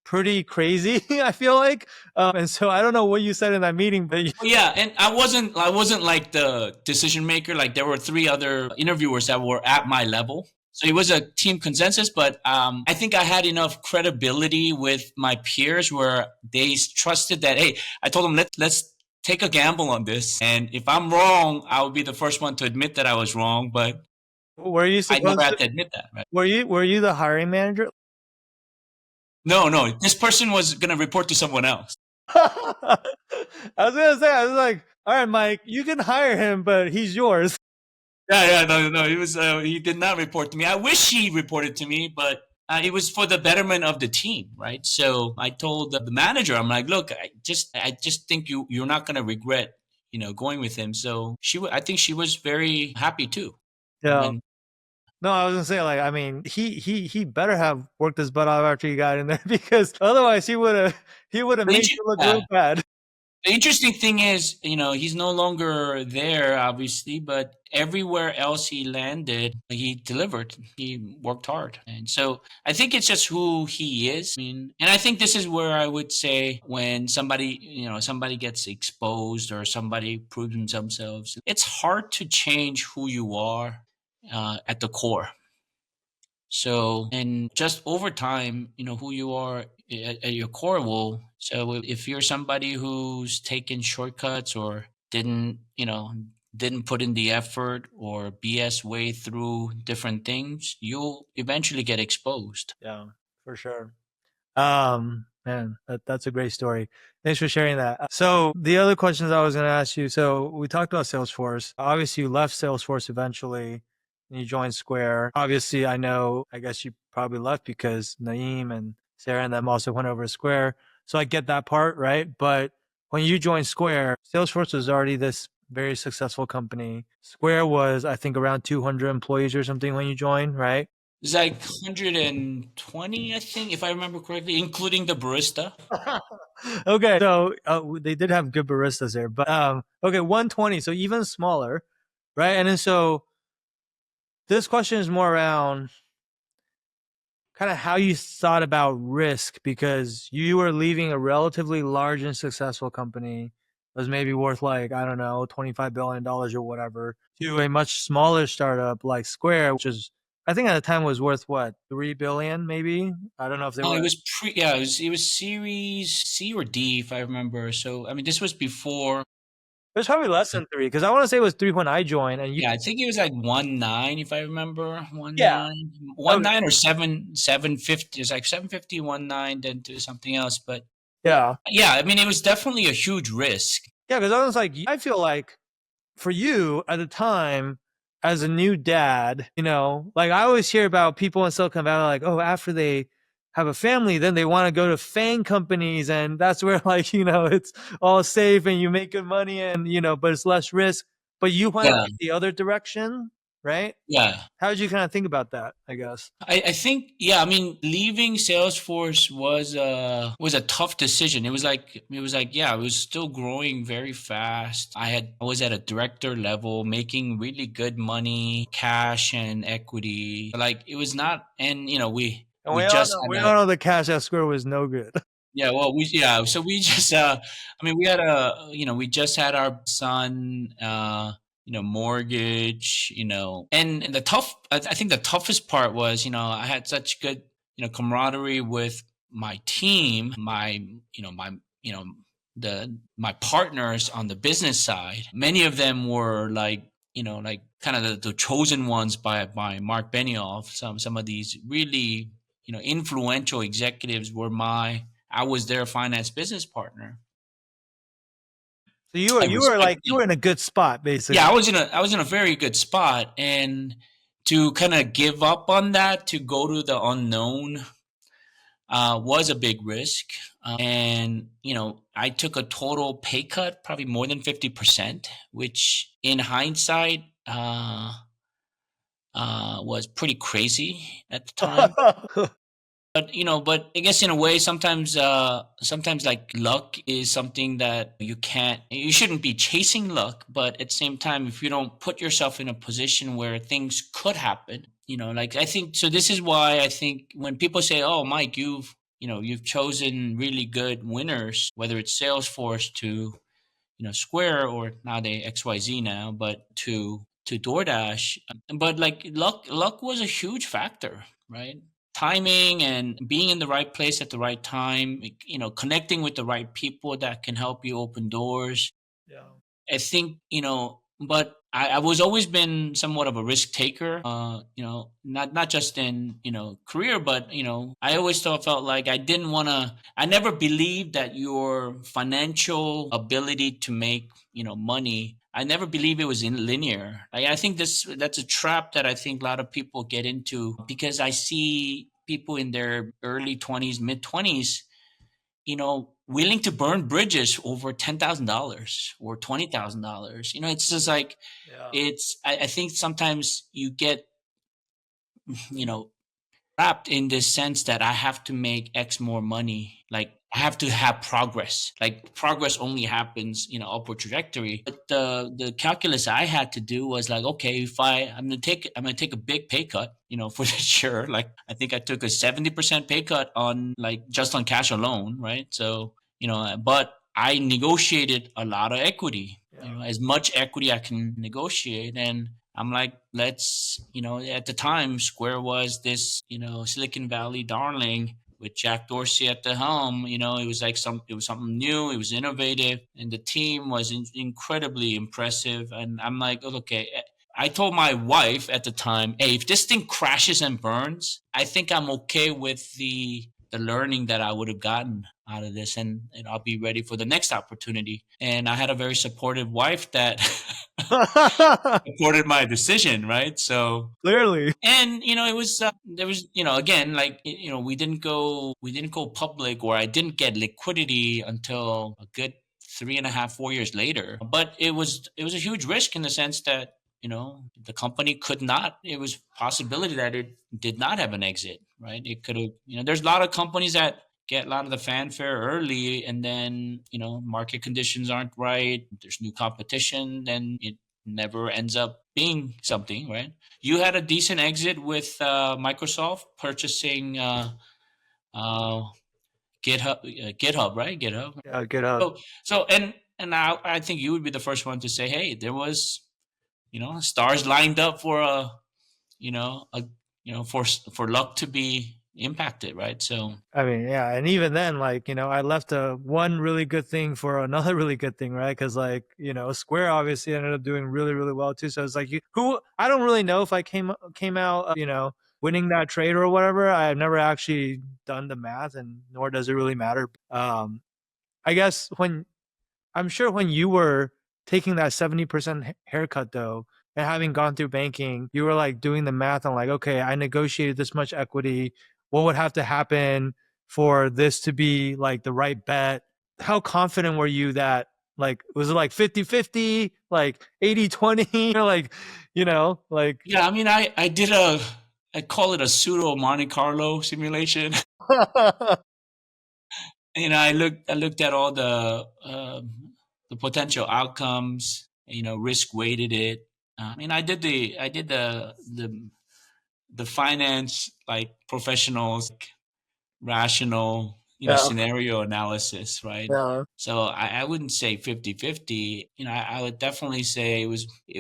Pretty crazy, I feel like. And so I don't know what you said in that meeting, but Yeah, and I wasn't like the decision maker. Like, there were 3 other interviewers that were at my level. So it was a team consensus, but I think I had enough credibility with my peers where they trusted that, hey, I told them, let's take a gamble on this. And if I'm wrong, I will be the first one to admit that I was wrong, but were you I never supposed had to? to admit that, right? Were you the hiring manager? No, no, this person was going to report to someone else. I was gonna say, I was like, all right, Mike, you can hire him, but he's yours. Yeah, yeah, no, no, he did not report to me. I wish he reported to me, but it was for the betterment of the team, right? So I told the manager, I'm like, look, I just think you're not going to regret, going with him. So I think she was very happy too. Yeah. When No, I was gonna say, like, I mean, he better have worked his butt off after you got in there because otherwise he would have the, made inter- you look yeah, real bad. the interesting thing is, he's no longer there, obviously, but everywhere else he landed, he delivered. He worked hard. And so I think it's just who he is. I mean, and I think this is where I would say when somebody gets exposed or somebody proves themselves, it's hard to change who you are at the core. So, and just over time, who you are at your core will. So if you're somebody who's taken shortcuts or didn't put in the effort or BS way through different things, you'll eventually get exposed. Yeah, for sure. Man, that's a great story. Thanks for sharing that. So the other questions I was going to ask you. So we talked about Salesforce. Obviously, you left Salesforce eventually, and you joined Square. Obviously, I guess you probably left because Naeem and Sarah and them also went over to Square. So I get that part, right? But when you joined Square, Salesforce was already this very successful company. Square was, I think, around 200 employees or something when you joined, right? It's like 120, I think, if I remember correctly, including the barista. Okay, so they did have good baristas there, but okay, 120, so even smaller, right? And then so this question is more around kind of how you thought about risk because you were leaving a relatively large and successful company that was maybe worth, like, I don't know, $25 billion or whatever, to a much smaller startup like Square, which is, I think at the time, was worth what, 3 billion maybe? I don't know if they No, it were. was it was Series C or D, if I remember. So I mean, this was before. It was probably less than three because I want to say it was three when I joined, and you. Yeah, I think it was like 1.9 if I remember. One Yeah. nine, one Okay. nine or 750. It's like 750, 1.9, then to something else. But Yeah. yeah, I mean, it was definitely a huge risk. Yeah, because I was like, I feel like for you at the time as a new dad, like I always hear about people in Silicon Valley, like, oh, after they have a family, then they want to go to FANG companies. And that's where, like, it's all safe and you make good money and, but it's less risk. But you went Yeah, like the other direction, right? yeah. How did you kind of think about that, I guess? I think yeah, I mean leaving Salesforce was a tough decision. It was like yeah, it was still growing very fast. I was at a director level making really good money, cash and equity. Like it was not and And we we all just know, we had a all know the cash escrow was no good. yeah, well so we just I mean we had we just had our son mortgage, and I think the toughest part was, I had such good, camaraderie with my team, you know, my partners on the business side. Many of them were like kind of the chosen ones by Mark Benioff. Some of these really, influential executives were I was their finance business partner. So you were I you were respect like you them. were in a good spot Yeah, basically. I was in a very good spot, and to kind of give up on that to go to the unknown was a big risk. And I took a total pay cut, probably more than 50%, which in hindsight was pretty crazy at the time. But I guess in a way, sometimes like luck is something that you shouldn't be chasing luck. But at the same time, if you don't put yourself in a position where things could happen, like I think, so this is why I think when people say, oh, Mike, you've chosen really good winners, whether it's Salesforce to, Square, or now they XYZ now, but to DoorDash. But like luck was a huge factor, right? Timing and being in the right place at the right time, connecting with the right people that can help you open doors. Yeah. I think, but I was always been somewhat of a risk taker, not just in, career, but, I always felt like I never believed that your financial ability to make, money, I never believed it was in linear. I think that's a trap that I think a lot of people get into, because I see people in their early 20s, mid 20s, willing to burn bridges over $10,000 or $20,000. It's just like Yeah. I think sometimes you get, you know, trapped in this sense that I have to make X more money. Like I have to have progress. Like progress only happens, upward trajectory. But the calculus I had to do was like, okay, if I'm gonna take a big pay cut, for this year. Like I think I took a 70% pay cut on like just on cash alone, right? So, but I negotiated a lot of equity, Yeah. as much equity I can negotiate. And I'm like, at the time, Square was this, Silicon Valley darling with Jack Dorsey at the helm. It was something new, it was innovative, and the team was incredibly impressive. And I'm like, oh, okay. I told my wife at the time, hey, if this thing crashes and burns, I think I'm okay with the learning that I would have gotten out of this, and I'll be ready for the next opportunity. And I had a very supportive wife that supported my decision, right? So, Clearly. and it was there was, again, like we didn't go public, or I didn't get liquidity until a good 3.5, 4 years later. But it was a huge risk in the sense that the company could not. It was possibility that it did not have an exit, right? It could have. There's a lot of companies that get a lot of the fanfare early, and then market conditions aren't right. There's new competition, then it never ends up being something, right? You had a decent exit with Microsoft purchasing uh, GitHub, right? GitHub. Yeah, get up. So now I think you would be the first one to say, hey, there was stars lined up for a you know a for luck to be impacted, right? So I mean, yeah, and even then, like, I left a one really good thing for another really good thing, right? Because, like, Square obviously ended up doing really, really well too. So it's like, who I don't really know if I came out, winning that trade or whatever. I've never actually done the math, and nor does it really matter. I guess I'm sure when you were taking that 70% haircut though, and having gone through banking, you were like doing the math on like, okay, I negotiated this much equity. What would have to happen for this to be like the right bet? How confident were you that like, was it like 50-50, like 80-20, or like, like, yeah, I mean, I call it a pseudo Monte Carlo simulation. I looked at all the potential outcomes. Risk weighted it. I did the finance like professionals rational, yeah, scenario analysis, right? yeah. So I wouldn't say 50-50. I would definitely say it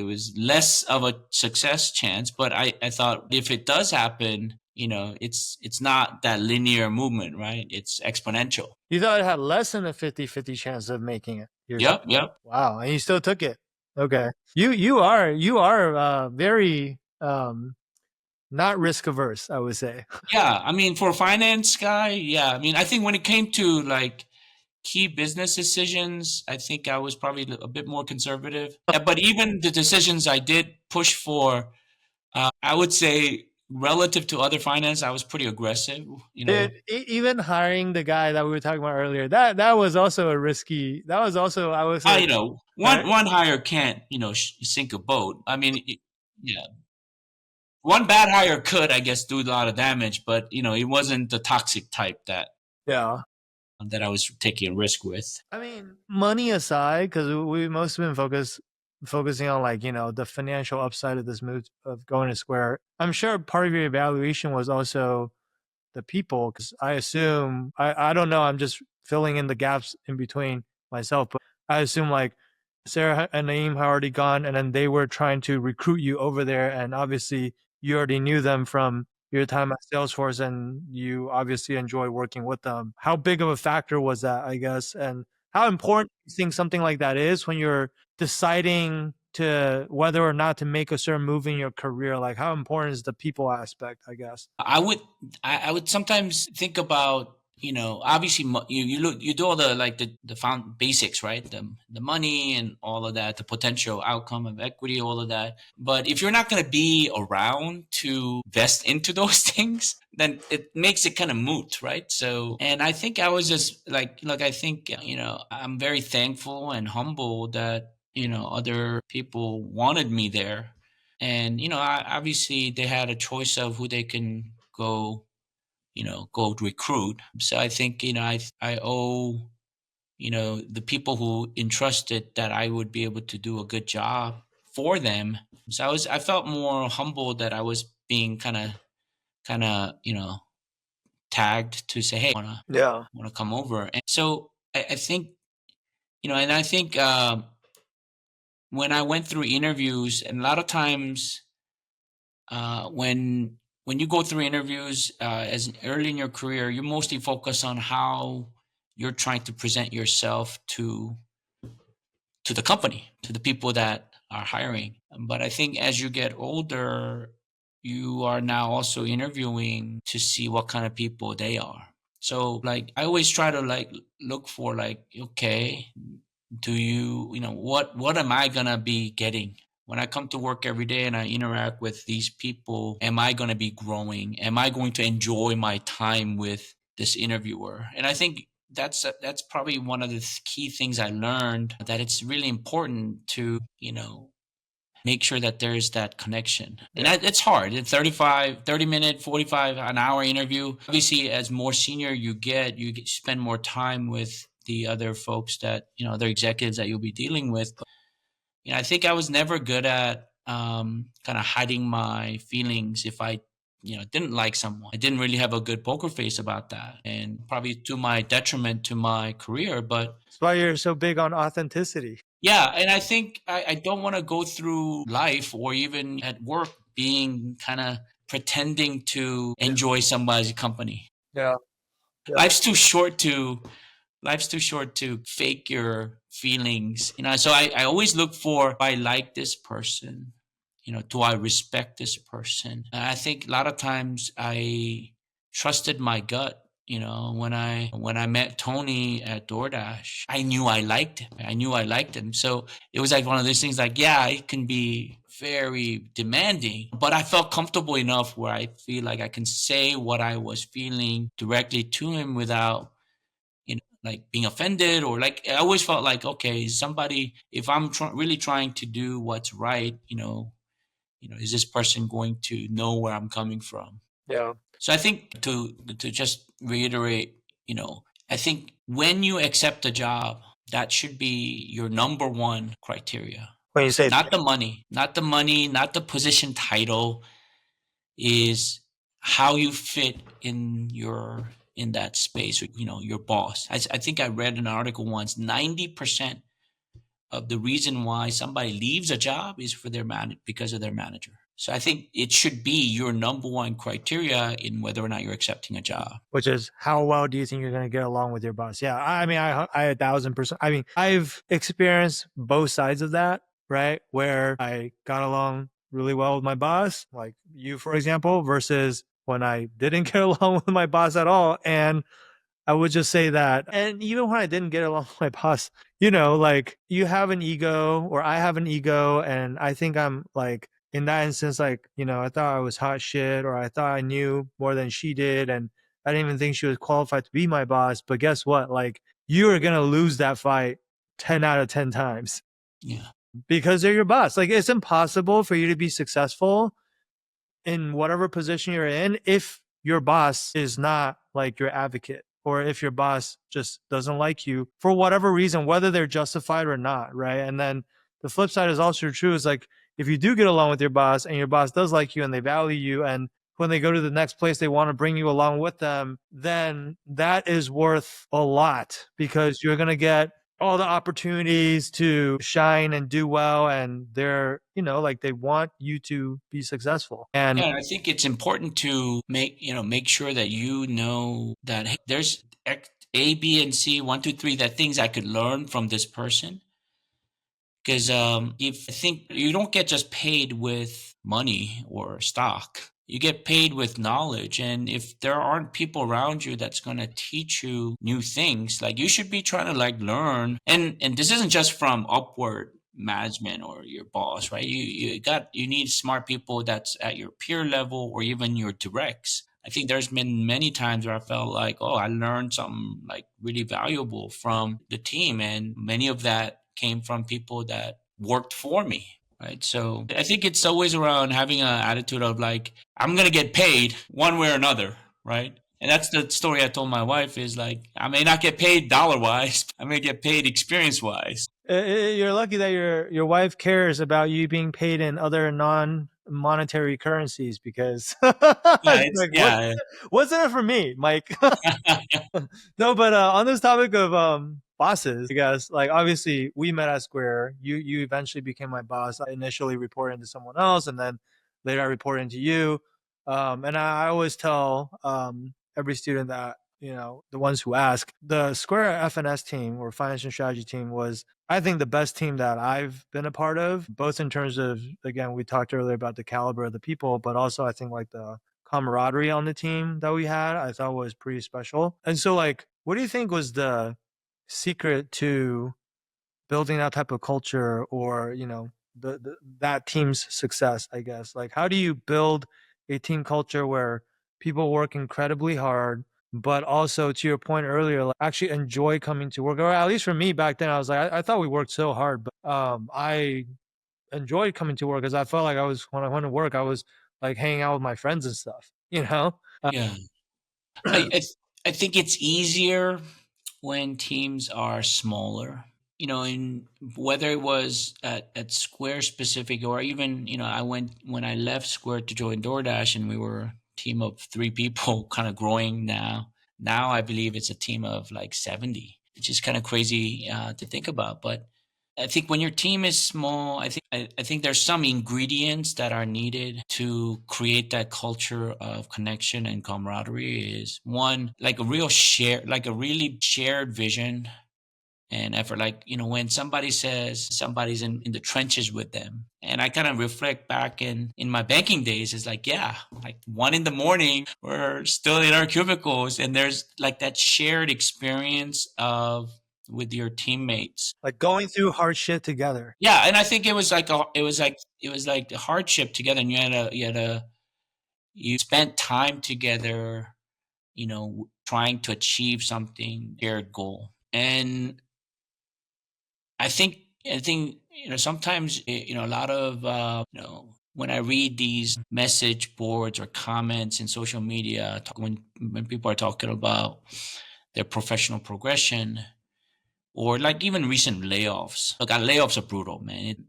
was less of a success chance, but I thought if it does happen, it's not that linear movement, right? It's exponential. You thought it had less than a 50-50 chance of making it. You're Yep, saying, yep. wow, and you still took it. Okay. You are very not risk averse, I would say. Yeah, I mean, for a finance guy, yeah. I mean, I think when it came to like key business decisions, I think I was probably a bit more conservative. But even the decisions I did push for, I would say relative to other finance, I was pretty aggressive. Dude, even hiring the guy that we were talking about earlier, that was also a risky. That was also, I would say, One right? one hire can't sink a boat. I mean, yeah, one bad hire could, I guess, do a lot of damage, but it wasn't the toxic type Yeah. that I was taking a risk with. I mean, money aside, because we most have been focusing on like the financial upside of this move of going to Square. I'm sure part of your evaluation was also the people, because I assume I don't know, I'm just filling in the gaps in between myself, but I assume like Sarah and Naeem had already gone, and then they were trying to recruit you over there, and obviously you already knew them from your time at Salesforce, and you obviously enjoy working with them. How big of a factor was that, I guess, and how important do you think something like that is when you're deciding to whether or not to make a certain move in your career? Like, how important is the people aspect, I guess? I would sometimes think about obviously you do all the like the found basics, right? The money and all of that, the potential outcome of equity, all of that. But if you're not going to be around to invest into those things, then it makes it kind of moot, right? So, and I think I was just like I think I'm very thankful and humble that other people wanted me there. And obviously they had a choice of who they can go recruit. So I think I owe the people who entrusted that I would be able to do a good job for them. So I felt more humble that I was being kind of tagged to say, hey, Yeah. wanna come over. And so I think and I think when I went through interviews, and a lot of times when you go through interviews as early in your career, you mostly focus on how you're trying to present yourself to the company, to the people that are hiring. But I think as you get older, you are now also interviewing to see what kind of people they are. So like I always try to like look for like, okay, do what am I gonna be getting when I come to work every day and I interact with these people? Am I gonna be growing? Am I going to enjoy my time with this interviewer? And I think that's probably one of the key things I learned, that it's really important to make sure that there's that connection. And Yeah. it's hard. In 30-minute, 45, an hour interview. Obviously, as more senior you spend more time with the other folks that, other executives that you'll be dealing with. But, I think I was never good at kind of hiding my feelings if I, didn't like someone. I didn't really have a good poker face about that, and probably to my detriment to my career. But That's why you're so big on authenticity. yeah, and I think I don't want to go through life or even at work being kind of pretending to Yeah. enjoy somebody's company. Yeah. Yeah. Life's too short to life's too short to fake your feelings. So I always look for, I like this person. Do I respect this person? And I think a lot of times I trusted my gut. When I met Tony at DoorDash, I knew I liked him. I knew I liked him. So it was like one of those things, like, yeah, it can be very demanding, but I felt comfortable enough where I feel like I can say what I was feeling directly to him without like being offended, or like I always felt like, okay, somebody, if I'm really trying to do what's right, is this person going to know where I'm coming from? Yeah. So I think, to just reiterate, I think when you accept a job, that should be your number one criteria. When you say, Not the money, not the position title, is how you fit in that space, your boss. I think I read an article once, 90% of the reason why somebody leaves a job is for because of their manager. So I think it should be your number one criteria in whether or not you're accepting a job. which is, how well do you think you're going to get along with your boss? Yeah. I mean, I 1,000%. I mean, I've experienced both sides of that, right? Where I got along really well with my boss, like you, for example, versus when I didn't get along with my boss at all. And I would just say that, and even when I didn't get along with my boss, like, you have an ego, or I have an ego, and I think I'm like, in that instance, like, I thought I was hot shit, or I thought I knew more than she did, and I didn't even think she was qualified to be my boss. But guess what? Like, you are gonna lose that fight 10 out of 10 times Yeah. because they're your boss. Like, it's impossible for you to be successful in whatever position you're in if your boss is not like your advocate, or if your boss just doesn't like you for whatever reason, whether they're justified or not, right? And then the flip side is also true, is like, if you do get along with your boss and your boss does like you and they value you, and when they go to the next place they want to bring you along with them, then that is worth a lot, because you're going to get all the opportunities to shine and do well, and they're, like, they want you to be successful. And Yeah, and I think it's important to make sure that that, hey, there's A, B, and C, one, two, three, that things I could learn from this person. Because if I think you don't get just paid with money or stock, you get paid with knowledge. And if there aren't people around you that's going to teach you new things, like, you should be trying to like learn. And this isn't just from upward management or your boss, right? You need smart people that's at your peer level, or even your directs. I think there's been many times where I felt like, oh, I learned something like really valuable from the team, and many of that came from people that worked for me, right? So I think it's always around having an attitude of like, I'm gonna get paid one way or another, right? And that's the story I told my wife, is like, I may not get paid dollar wise, I may get paid experience wise. you're lucky that your wife cares about you being paid in other non-monetary currencies, because Yeah, it's it's like, yeah. what's in it for me, Mike? No, but on this topic of bosses, I guess, like, obviously we met at Square. You eventually became my boss. I initially reported to someone else, and then later I reported to you. And I always tell every student that, the ones who ask, the Square FNS team, or finance and strategy team, was, I think, the best team that I've been a part of, both in terms of, again, we talked earlier about the caliber of the people, but also I think like the camaraderie on the team that we had, I thought was pretty special. And so, like, what do you think was the secret to building that type of culture, or, that team's success, I guess? Like, how do you build a team culture where people work incredibly hard, but also, to your point earlier, like, actually enjoy coming to work? Or at least for me back then, I was like, I thought we worked so hard, but I enjoyed coming to work, because I felt like when I went to work, I was like hanging out with my friends and stuff, Yeah. I, I I think it's easier when teams are smaller. In whether it was at Square specific, or even, I went when I left Square to join DoorDash, and we were a team of three people, kind of growing now. Now I believe it's a team of like 70, which is kind of crazy to think about. But I think when your team is small, I think there's some ingredients that are needed to create that culture of connection and camaraderie. Is one, like a real share, like a really shared vision and effort. Like, when somebody says somebody's in the trenches with them. And I kind of reflect back in my banking days, is like, yeah, like 1 in the morning, we're still in our cubicles and there's like that shared experience of with your teammates. Like going through hard shit together. Yeah, and I think it was like the hardship together, and you spent time together, trying to achieve something, shared goal. And I think sometimes a lot of when I read these message boards or comments in social media, when people are talking about their professional progression, or like even recent layoffs. Look, layoffs are brutal, man.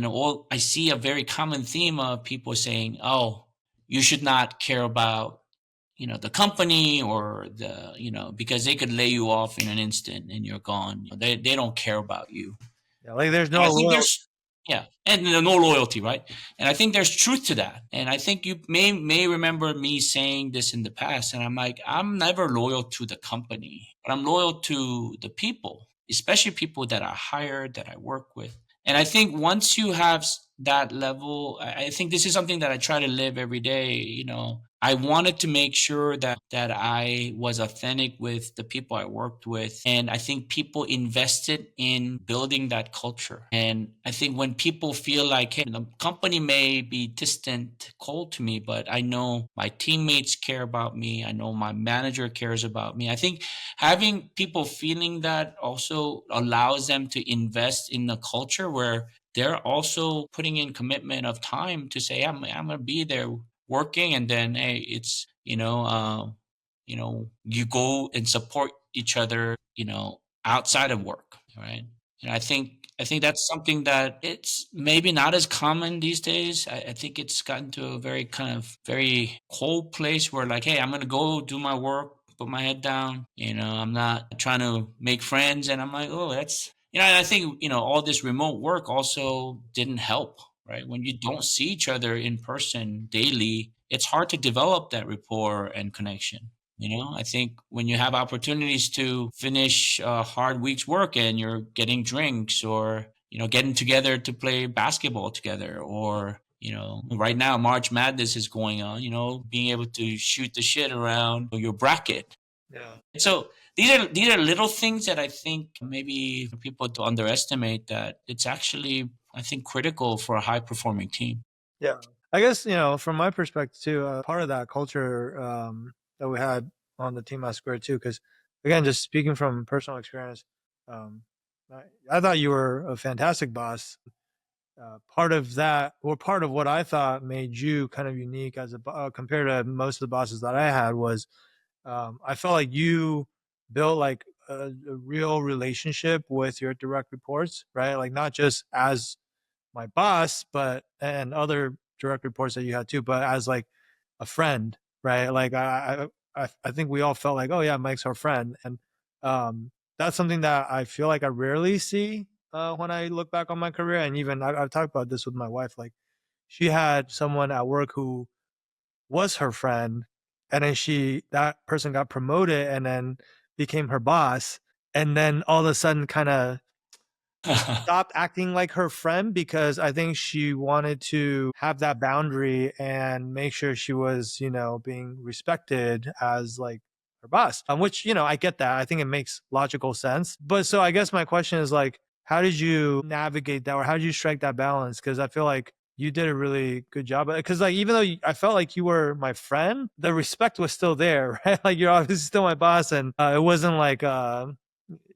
All I see a very common theme of people saying, "Oh, you should not care about the company or because they could lay you off in an instant and you're gone. They don't care about you." Yeah, like there's And no I think loyalty. there's yeah, and no loyalty, right? And I think there's truth to that. And I think you may remember me saying this in the past, and I'm like, I'm never loyal to the company, but I'm loyal to the people, especially people that I hired, that I work with. And I think once you have that level, I think this is something that I try to live every day. I wanted to make sure that I was authentic with the people I worked with, and I think people invested in building that culture. And I think when people feel like, hey, the company may be distant, cold to me, but I know my teammates care about me, I know my manager cares about me. I think having people feeling that also allows them to invest in a culture where they're also putting in commitment of time to say, I'm going to be there working, and then hey, it's you go and support each other, outside of work, right? And I think that's something that it's maybe not as common these days. I think it's gotten to a very kind of very cold place where, like, hey, I'm gonna go do my work, put my head down. I'm not trying to make friends, and I'm like, oh, that's and I think all this remote work also didn't help, right? When you don't see each other in person daily, it's hard to develop that rapport and connection. I think when you have opportunities to finish a hard week's work and you're getting drinks, or getting together to play basketball together, or right now March Madness is going on, being able to shoot the shit around your bracket. Yeah. So these are little things that I think maybe people to underestimate, that it's actually, I think, critical for a high performing team. Yeah. I guess, from my perspective too, part of that culture that we had on the team at Square too, because again, just speaking from personal experience, um, I thought you were a fantastic boss. Part of that, or part of what I thought made you kind of unique as compared to most of the bosses that I had, was I felt like you built like a real relationship with your direct reports, right? Like not just as my boss, but and other direct reports that you had too, but as like a friend, right? Like I think we all felt like, oh yeah, Mike's our friend, and that's something that I feel like I rarely see when I look back on my career. And even I've talked about this with my wife. Like she had someone at work who was her friend, and then that person got promoted and then became her boss, and then all of a sudden kind of stopped acting like her friend because I think she wanted to have that boundary and make sure she was, being respected as like her boss. Which, I get that. I think it makes logical sense. But so I guess my question is like, how did you navigate that, or how did you strike that balance? Because I feel like you did a really good job. Because like even though I felt like you were my friend, the respect was still there, right? Like you're obviously still my boss, and it wasn't like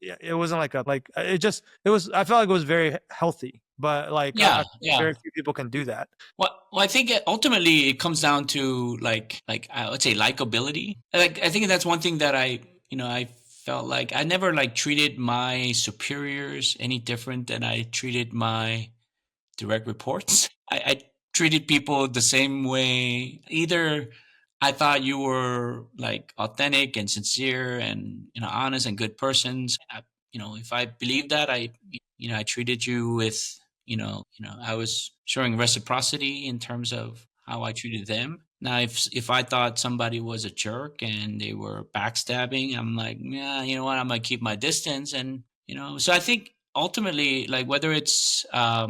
yeah, it wasn't like a like it was. I felt like it was very healthy, but like I Yeah, feel like yeah. very few people can do that. Well, I think ultimately it comes down to like I would say likability. Like I think that's one thing that I felt like I never like treated my superiors any different than I treated my direct reports. I treated people the same way. Either I thought you were like authentic and sincere and honest and good persons. If I believed that, I treated you with, I was showing reciprocity in terms of how I treated them. Now, if I thought somebody was a jerk and they were backstabbing, I'm like, yeah, you know what, I'm gonna keep my distance. And so I think ultimately, like, whether it's a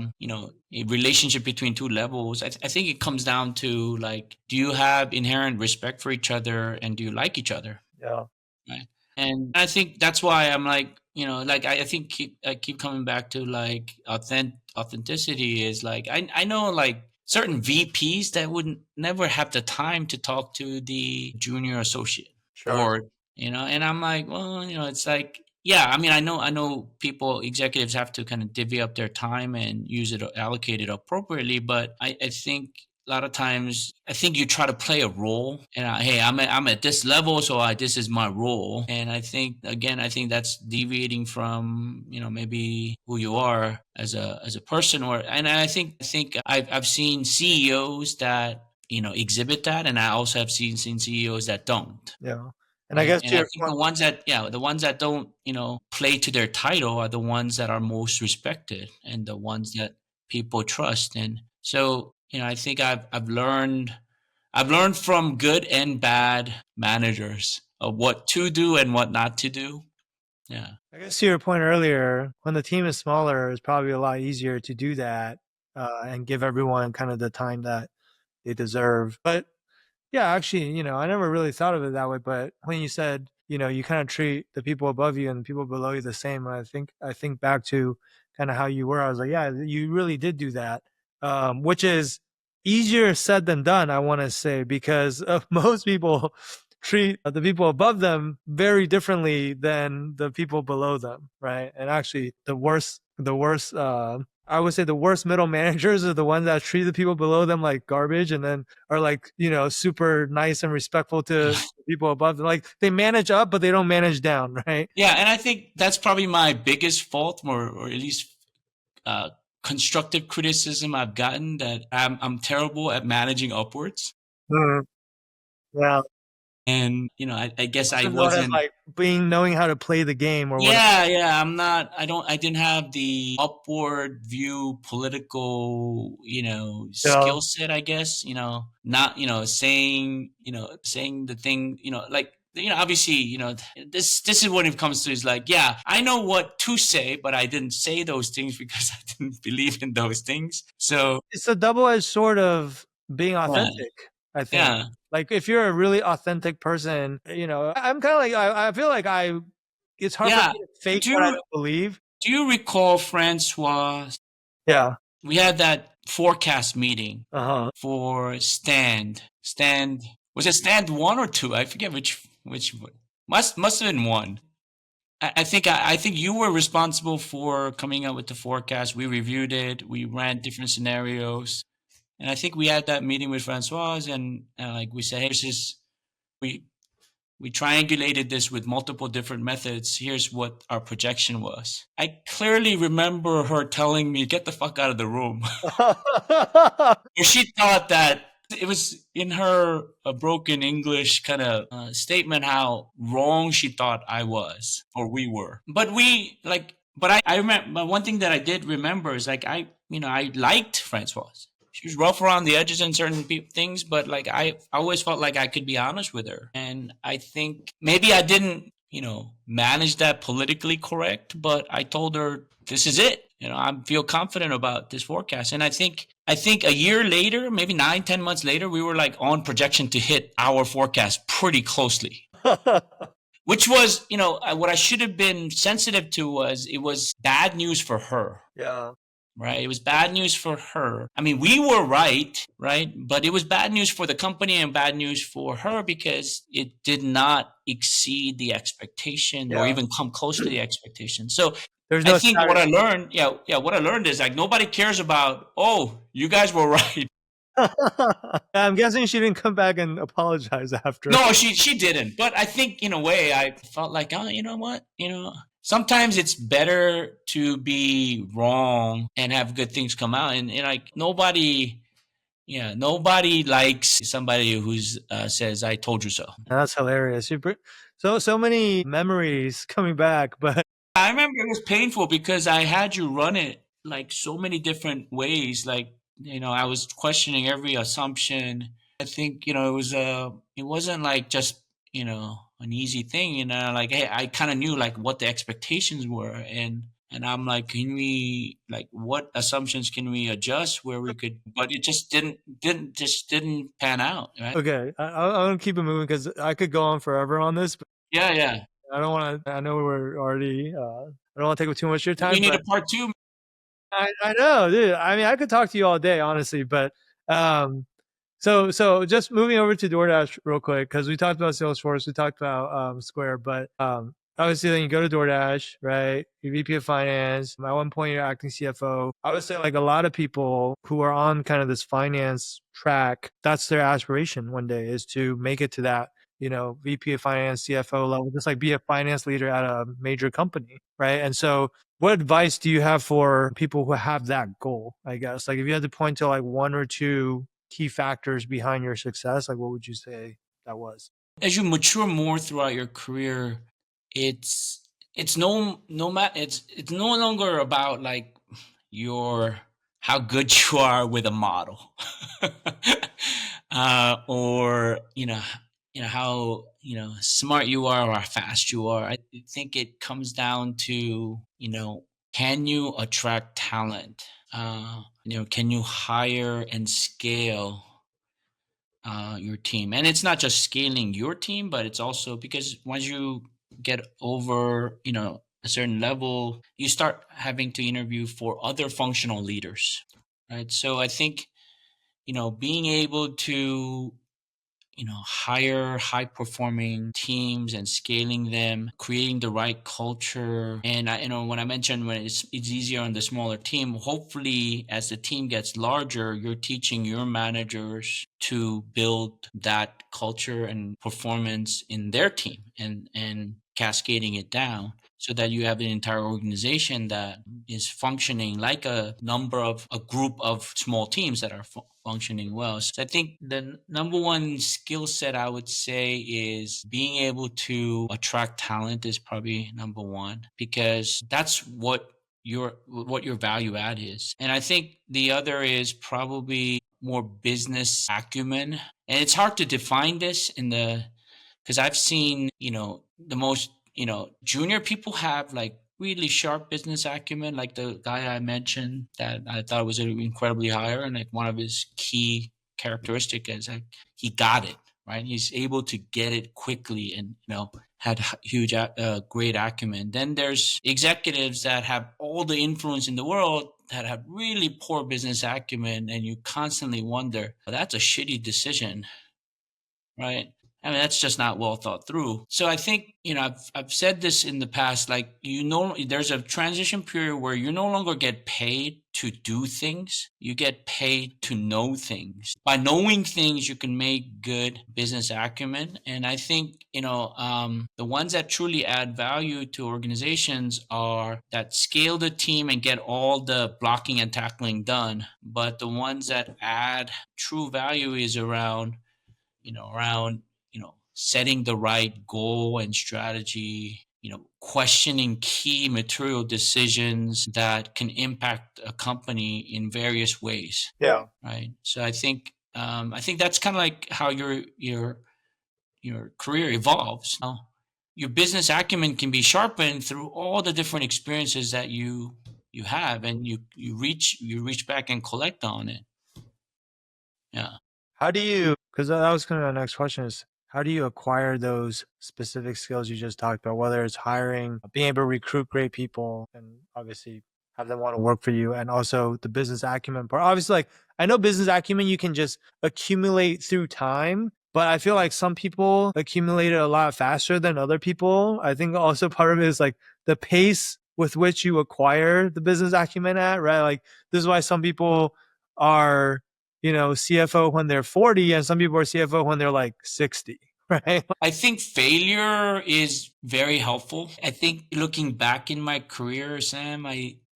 relationship between two levels, I think it comes down to, like, do you have inherent respect for each other and do you like each other? Yeah. Right. And I think that's why I'm like, like, I think I keep coming back to, like, authenticity is like, I know, like, certain VPs that would never have the time to talk to the junior associate, Sure. or, and I'm like, well, it's like, yeah, I mean, I know people, executives have to kind of divvy up their time and use it, allocate it appropriately. But I think a lot of times, I think you try to play a role, and hey, I'm at this level, so this is my role. And I think, again, I think that's deviating from, maybe who you are as a person. Or, and I think I've seen CEOs that exhibit that, and I also have seen CEOs that don't. Yeah. And I Right. guess And to I your think point, the ones that don't, play to their title are the ones that are most respected and the ones that people trust. And so, I think I've learned from good and bad managers of what to do and what not to do. Yeah. I guess to your point earlier, when the team is smaller, it's probably a lot easier to do that and give everyone kind of the time that they deserve. But yeah, actually, I never really thought of it that way. But when you said, you kind of treat the people above you and the people below you the same, and I think back to kind of how you were. I was like, yeah, you really did do that, which is easier said than done. I want to say because most people treat the people above them very differently than the people below them, right? And actually, the worst I would say the worst middle managers are the ones that treat the people below them like garbage and then are like, super nice and respectful to Yeah. the people above them. Like they manage up, but they don't manage down, right? Yeah. And I think that's probably my biggest fault, or at least uh, constructive criticism I've gotten, that I'm terrible at managing upwards. Mhm. Yeah. And, I guess I Often known as wasn't. like knowing how to play the game or whatever. Yeah, yeah, I didn't have the upward view political, Yeah. skill set, I guess, not, saying the thing, like, obviously, this is what it comes to, is like, yeah, I know what to say, but I didn't say those things because I didn't believe in those things. So, It's a double-edged sword of being yeah, authentic, I think. yeah, Like if you're a really authentic person, I'm kind of like I feel like it's hard for yeah. me to fake Do what I you, don't believe. do you recall, Francois? Yeah. We had that forecast meeting Uh-huh. for stand. Was it stand one or two? I forget which one. Must have been one. I think you were responsible for coming up with the forecast. We reviewed it. We ran different scenarios, and I think we had that meeting with Francois, and like we said, hey, this is we we triangulated this with multiple different methods. Here's what our projection was. I clearly remember her telling me, "Get the fuck out of the room." She thought that it was, in her a broken English kind of statement, how wrong she thought I was, or we were. But I remember one thing that I did remember is, like, I liked Francois. She was rough around the edges in certain things, but, like, I always felt like I could be honest with her. And I think maybe I didn't, manage that politically correct, but I told her, this is it. I feel confident about this forecast. And I think a year later, maybe 9, 10 months later, we were, like, on projection to hit our forecast pretty closely. Which was, what I should have been sensitive to was, it was bad news for her. Yeah. Right? It was bad news for her. I mean, we were right? But it was bad news for the company and bad news for her because it did not exceed the expectation or Yeah. even come close to the expectation. So There's I no think what I strategy. learned, yeah, what I learned is, like, nobody cares about, oh, you guys were right. I'm guessing she didn't come back and apologize after. No, she didn't. But I think, in a way, I felt like, oh, you know what? Sometimes it's better to be wrong and have good things come out. And like, nobody likes somebody who's says, "I told you so." That's hilarious. So many memories coming back, but I remember it was painful because I had you run it like so many different ways. Like, I was questioning every assumption. I think, it wasn't like just, an easy thing, like, hey, I kind of knew like what the expectations were. And I'm like, can we, like, what assumptions can we adjust where we could, but it just didn't pan out. Right. Okay, I'm gonna keep it moving because I could go on forever on this, but Yeah. Yeah. I don't want to. I know we're already. I don't want to take up too much of your We time, need but a part two. I know, dude. I mean, I could talk to you all day, honestly, but um, so just moving over to DoorDash real quick because we talked about Salesforce, we talked about Square, but obviously then you go to DoorDash, right? You're VP of Finance. At one point, you're acting CFO. I would say like a lot of people who are on kind of this finance track, that's their aspiration one day is to make it to that. VP of Finance, CFO level, just like be a finance leader at a major company, right? And so what advice do you have for people who have that goal? I guess like if you had to point to like one or two key factors behind your success, like what would you say that was? As you mature more throughout your career, it's it's no longer about like your how good you are with a model, or how smart you are or how fast you are. I think it comes down to can you attract talent? Can you hire and scale your team? And it's not just scaling your team, but it's also because once you get over, a certain level, you start having to interview for other functional leaders, right? So I think, being able to hire high performing teams and scaling them, creating the right culture. And when I mentioned when it's easier on the smaller team, hopefully as the team gets larger, you're teaching your managers to build that culture and performance in their team and cascading it down so that you have an entire organization that is functioning like a group of small teams that are functioning well. So I think the number one skill set I would say is being able to attract talent is probably number one, because that's what your value add is. And I think the other is probably more business acumen. And it's hard to define this because I've seen, the most, junior people have like really sharp business acumen, like the guy I mentioned that I thought was incredibly higher. And like one of his key characteristic is like he got it, right? He's able to get it quickly and, had huge, great acumen. Then there's executives that have all the influence in the world that have really poor business acumen. And you constantly wonder, well, that's a shitty decision, right? I mean, that's just not well thought through. So I think, I've said this in the past, like, there's a transition period where you no longer get paid to do things. You get paid to know things. By knowing things, you can make good business acumen. And I think, the ones that truly add value to organizations are that scale the team and get all the blocking and tackling done. But the ones that add true value is around setting the right goal and strategy, questioning key material decisions that can impact a company in various ways. Yeah. Right. So I think that's kind of like how your career evolves. Your business acumen can be sharpened through all the different experiences that you have, and you reach back and collect on it. Yeah. How do you, because that was kind of the next question is, how do you acquire those specific skills you just talked about, whether it's hiring, being able to recruit great people and obviously have them want to work for you, and also the business acumen part? Obviously, like I know business acumen you can just accumulate through time, but I feel like some people accumulate it a lot faster than other people. I think also part of it is like the pace with which you acquire the business acumen at, right? Like this is why some people are CFO when they're 40 and some people are CFO when they're like 60, right? I think failure is very helpful. I think looking back in my career, Sam,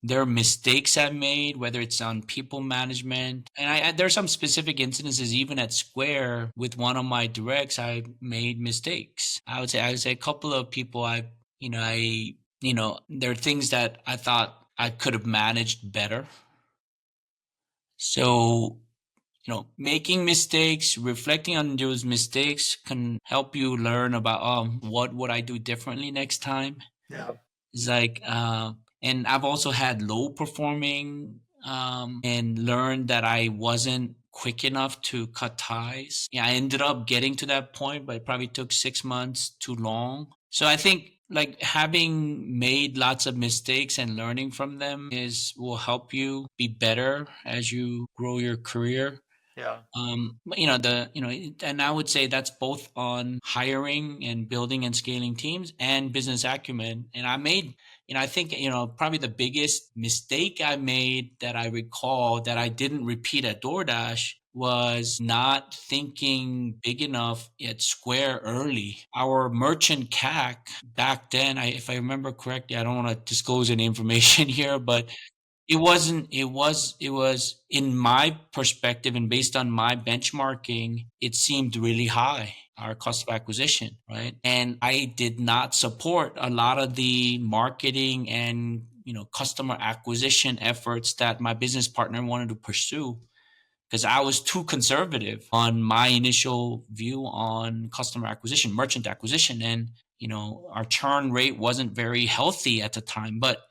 there are mistakes I've made, whether it's on people management, and there's some specific incidences even at Square with one of my directs. I made mistakes. I would say a couple of people I there are things that I thought I could have managed better. So, making mistakes, reflecting on those mistakes can help you learn about, what would I do differently next time? Yeah. It's like, and I've also had low performing, and learned that I wasn't quick enough to cut ties. Yeah, I ended up getting to that point, but it probably took 6 months too long. So I think like having made lots of mistakes and learning from them is will help you be better as you grow your career. Yeah. But, and I would say that's both on hiring and building and scaling teams and business acumen. And I think, probably the biggest mistake I made that I recall that I didn't repeat at DoorDash was not thinking big enough at Square early. Our merchant CAC back then, if I remember correctly, I don't want to disclose any information here, but it was in my perspective and based on my benchmarking, it seemed really high, our cost of acquisition, right? And I did not support a lot of the marketing and, customer acquisition efforts that my business partner wanted to pursue because I was too conservative on my initial view on customer acquisition, merchant acquisition. And, our churn rate wasn't very healthy at the time. But,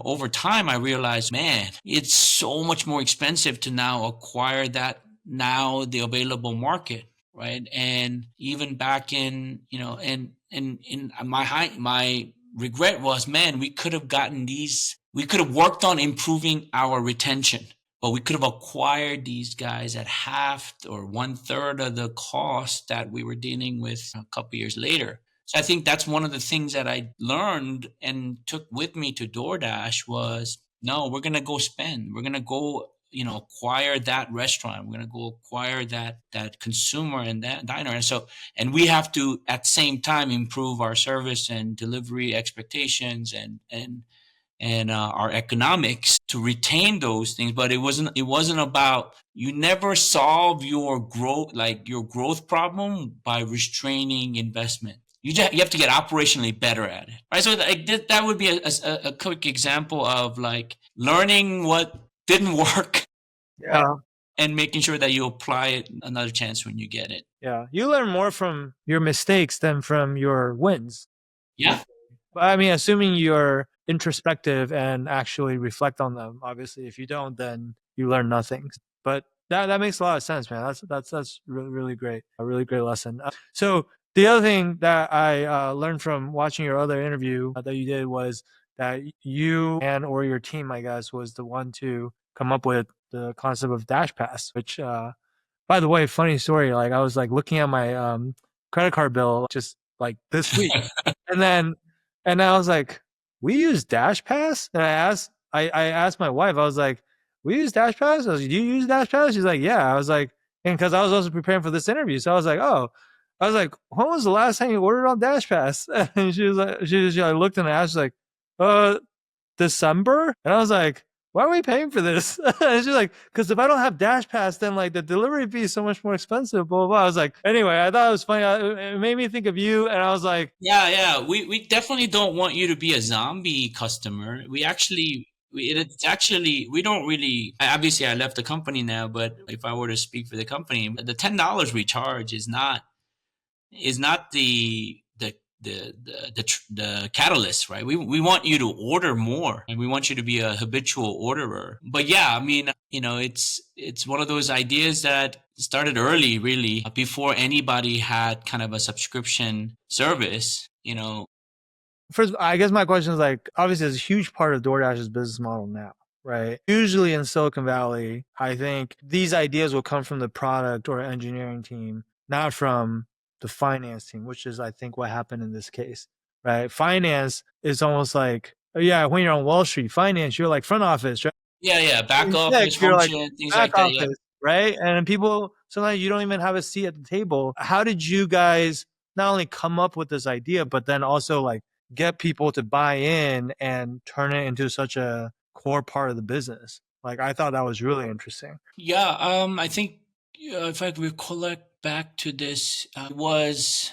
over time, I realized, man, it's so much more expensive to now acquire that now the available market. Right. And even back in, and in my regret was, man, we could have worked on improving our retention, but we could have acquired these guys at half or one third of the cost that we were dealing with a couple years later. So I think that's one of the things that I learned and took with me to DoorDash was, no, we're gonna go spend. We're gonna go, acquire that restaurant. We're gonna go acquire that consumer and that diner. And we have to at the same time improve our service and delivery expectations and our economics to retain those things. But it wasn't about, you never solve your growth problem by restraining investment. You have to get operationally better at it, right? So like that would be a quick example of like learning what didn't work Yeah. and making sure that you apply it another chance when you get it. Yeah. You learn more from your mistakes than from your wins. Yeah. But I mean, assuming you're introspective and actually reflect on them. Obviously, if you don't, then you learn nothing. But that makes a lot of sense, man. That's really really great. A really great lesson. So the other thing that I learned from watching your other interview that you did was that you and or your team, I guess, was the one to come up with the concept of Dash Pass, which by the way, funny story. Like I was like looking at my credit card bill just like this week, and then I was like, "We use Dash Pass?" And I asked my wife. I was like, "We use Dash Pass?" I was like, "Do you use Dash Pass?" She's like, "Yeah." I was like, and because I was also preparing for this interview, so I was like, "Oh." I was like, "When was the last time you ordered on Dash Pass?" And she was like, she like, looked in the ass, she's like, "Uh, December?" And I was like, "Why are we paying for this?" And she's like, "Because if I don't have Dash Pass, then like the delivery fee is so much more expensive." Blah blah blah. I was like, anyway, I thought it was funny. It made me think of you, and I was like, Yeah, yeah. We definitely don't want you to be a zombie customer. It's actually, we don't really, obviously I left the company now, but if I were to speak for the company, the $10 we charge is not the catalyst, right? We want you to order more and we want you to be a habitual orderer. But yeah, I mean, it's one of those ideas that started early, really, before anybody had kind of a subscription service. first, I guess my question is like, obviously, it's a huge part of DoorDash's business model now, right? Usually in Silicon Valley, I think these ideas will come from the product or engineering team, not from the finance team, which is, I think, what happened in this case, right? Finance is almost like, oh, yeah, when you're on Wall Street, finance, you're like front office, right? Yeah, yeah, back In tech, office you're like function, things back like that. Yeah. office, right? And people sometimes you don't even have a seat at the table. How did you guys not only come up with this idea, but then also like get people to buy in and turn it into such a core part of the business? Like I thought that was really interesting. Yeah, I think if I recollect back to this, was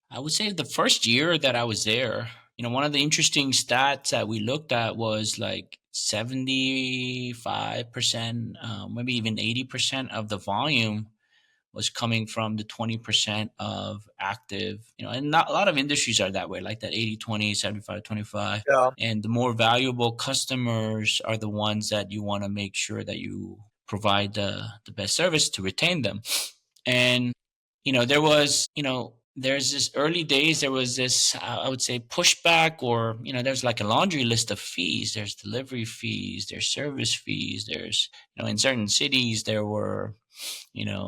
I would say the first year that I was there. One of the interesting stats that we looked at was like 75%, maybe even 80% of the volume was coming from the 20% of active, and not a lot of industries are that way, like that 80-20, 75-25. Yeah. And the more valuable customers are the ones that you want to make sure that you provide the best service to retain them. And there was, there's this early days, there was this, I would say, pushback, or, there's like a laundry list of fees. There's delivery fees, there's service fees, there's, in certain cities, there were,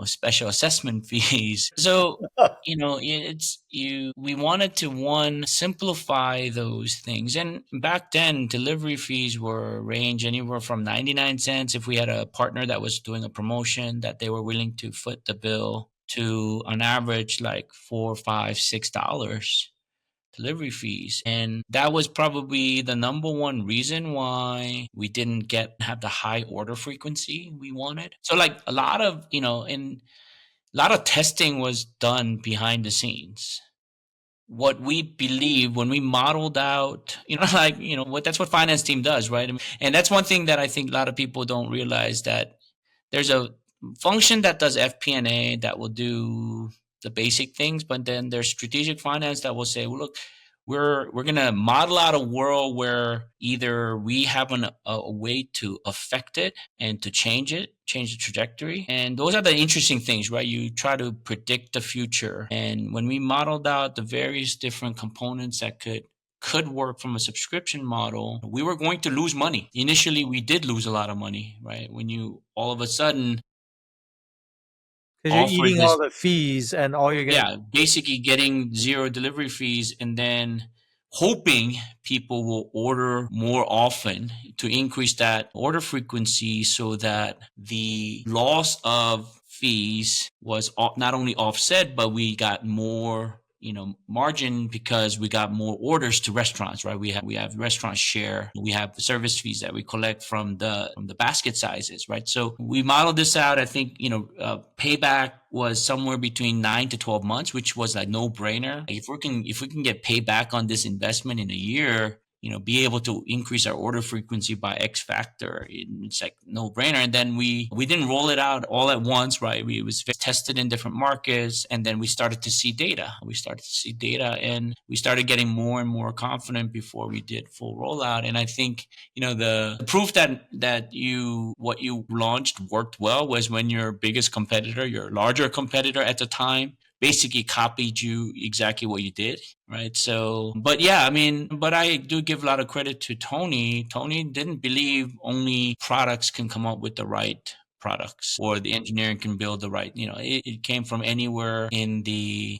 special assessment fees. So, we wanted to, one, simplify those things. And back then, delivery fees were range anywhere from 99 cents if we had a partner that was doing a promotion that they were willing to foot the bill, to on average like $4, $5, $6 delivery fees. And that was probably the number one reason why we didn't have the high order frequency we wanted. So like a lot of, and a lot of testing was done behind the scenes. What we believe when we modeled out, like, what that's what finance team does, right? And that's one thing that I think a lot of people don't realize, that there's a function that does FP&A that will do the basic things, but then there's strategic finance that will say, well, look, we're gonna model out a world where either we have a way to affect it and to change the trajectory. And those are the interesting things, right? You try to predict the future. And when we modeled out the various different components that could work from a subscription model, we were going to lose money. Initially, we did lose a lot of money, right? When you all of a sudden Because you're offer eating this, all the fees and all you're getting. yeah, basically getting zero delivery fees, and then hoping people will order more often to increase that order frequency, so that the loss of fees was not only offset, but we got more, margin, because we got more orders to restaurants, right? We have restaurant share, we have service fees that we collect from the basket sizes, right? So we modeled this out. I think, payback was somewhere between 9 to 12 months, which was a no brainer. If we can get payback on this investment in a year, be able to increase our order frequency by X factor, it's like no brainer. And then we didn't roll it out all at once, right? It was tested in different markets, and then we started to see data. And we started getting more and more confident before we did full rollout. And I think, the proof that what you launched worked well was when your biggest competitor, your larger competitor at the time, basically copied you exactly what you did, right? So, but yeah, I mean, but I do give a lot of credit to Tony. Tony didn't believe only products can come up with the right products, or the engineering can build the right, it came from anywhere in the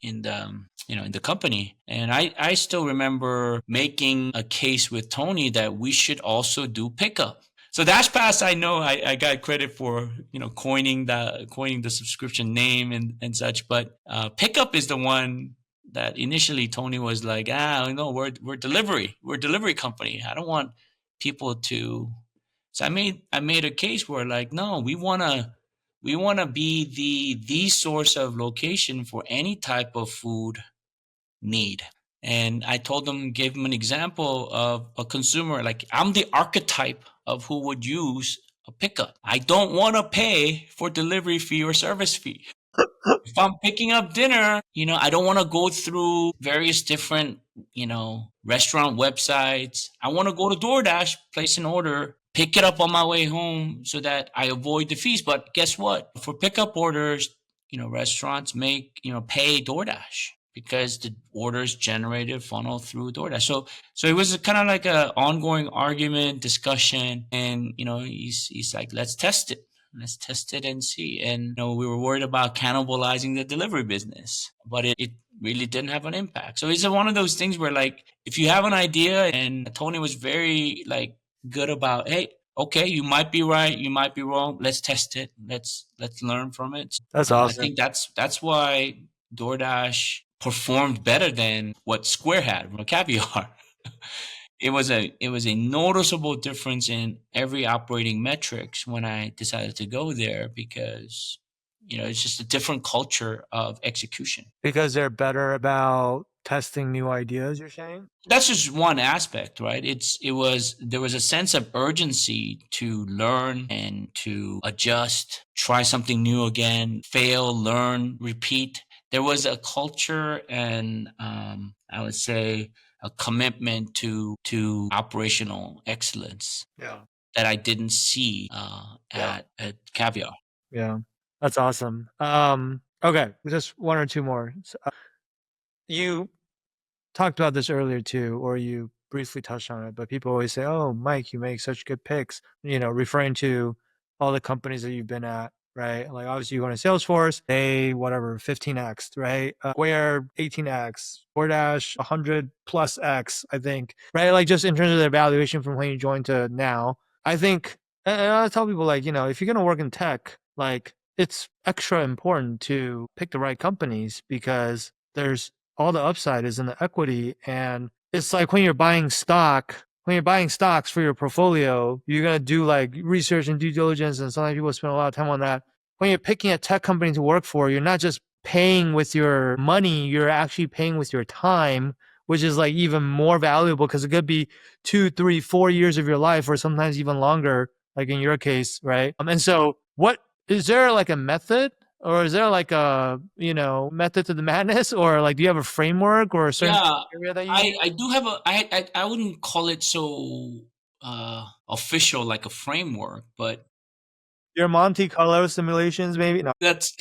company. And I still remember making a case with Tony that we should also do pickup. So DashPass, I know I got credit for, coining the subscription name and such, but Pickup is the one that initially Tony was like, no, we're delivery company. I don't want people to. So I made a case where, like, no, we wanna be the source of location for any type of food need. And I told them, gave them an example of a consumer. Like, I'm the archetype of who would use a pickup. I don't want to pay for delivery fee or service fee. If I'm picking up dinner, I don't want to go through various different, restaurant websites. I want to go to DoorDash, place an order, pick it up on my way home, so that I avoid the fees. But guess what? For pickup orders, restaurants pay DoorDash, because the orders generated funnel through DoorDash. So it was kind of like a ongoing argument, discussion, and he's like, let's test it. Let's test it and see. And we were worried about cannibalizing the delivery business, but it really didn't have an impact. So it's one of those things where, like, if you have an idea, and Tony was very, like, good about, hey, okay, you might be right, you might be wrong. Let's test it. Let's learn from it. That's And I awesome. think that's why DoorDash performed better than what Square had from Caviar. It was a noticeable difference in every operating metrics when I decided to go there, because It's just a different culture of execution. Because they're better about testing new ideas, you're saying? That's just one aspect, right? There was a sense of urgency to learn and to adjust, try something new again, fail, learn, repeat. There was a culture and I would say a commitment to operational excellence Yeah. that I didn't see Yeah. at Caviar. Yeah. That's awesome. Okay, just one or two more. You talked about this earlier too, or you briefly touched on it, but people always say, "Oh, Mike, you make such good picks," referring to all the companies that you've been at, right? Like obviously you go to Salesforce, they whatever 15x, right? Square 18x, DoorDash 100 plus x, I think, right? Like just in terms of their valuation from when you joined to now, I think, and I tell people like, if you're gonna work in tech, like it's extra important to pick the right companies because there's all the upside is in the equity. And it's like when you're buying stocks for your portfolio, you're going to do like research and due diligence. And sometimes people spend a lot of time on that. When you're picking a tech company to work for, you're not just paying with your money, you're actually paying with your time, which is like even more valuable because it could be 2, 3, 4 years of your life, or sometimes even longer, like in your case, right? And so what is there like a method, or is there like a, method to the madness, or like do you have a framework or a certain Yeah, area that you use? I do have I wouldn't call it so official like a framework, but Your Monte Carlo simulations, maybe? No. that's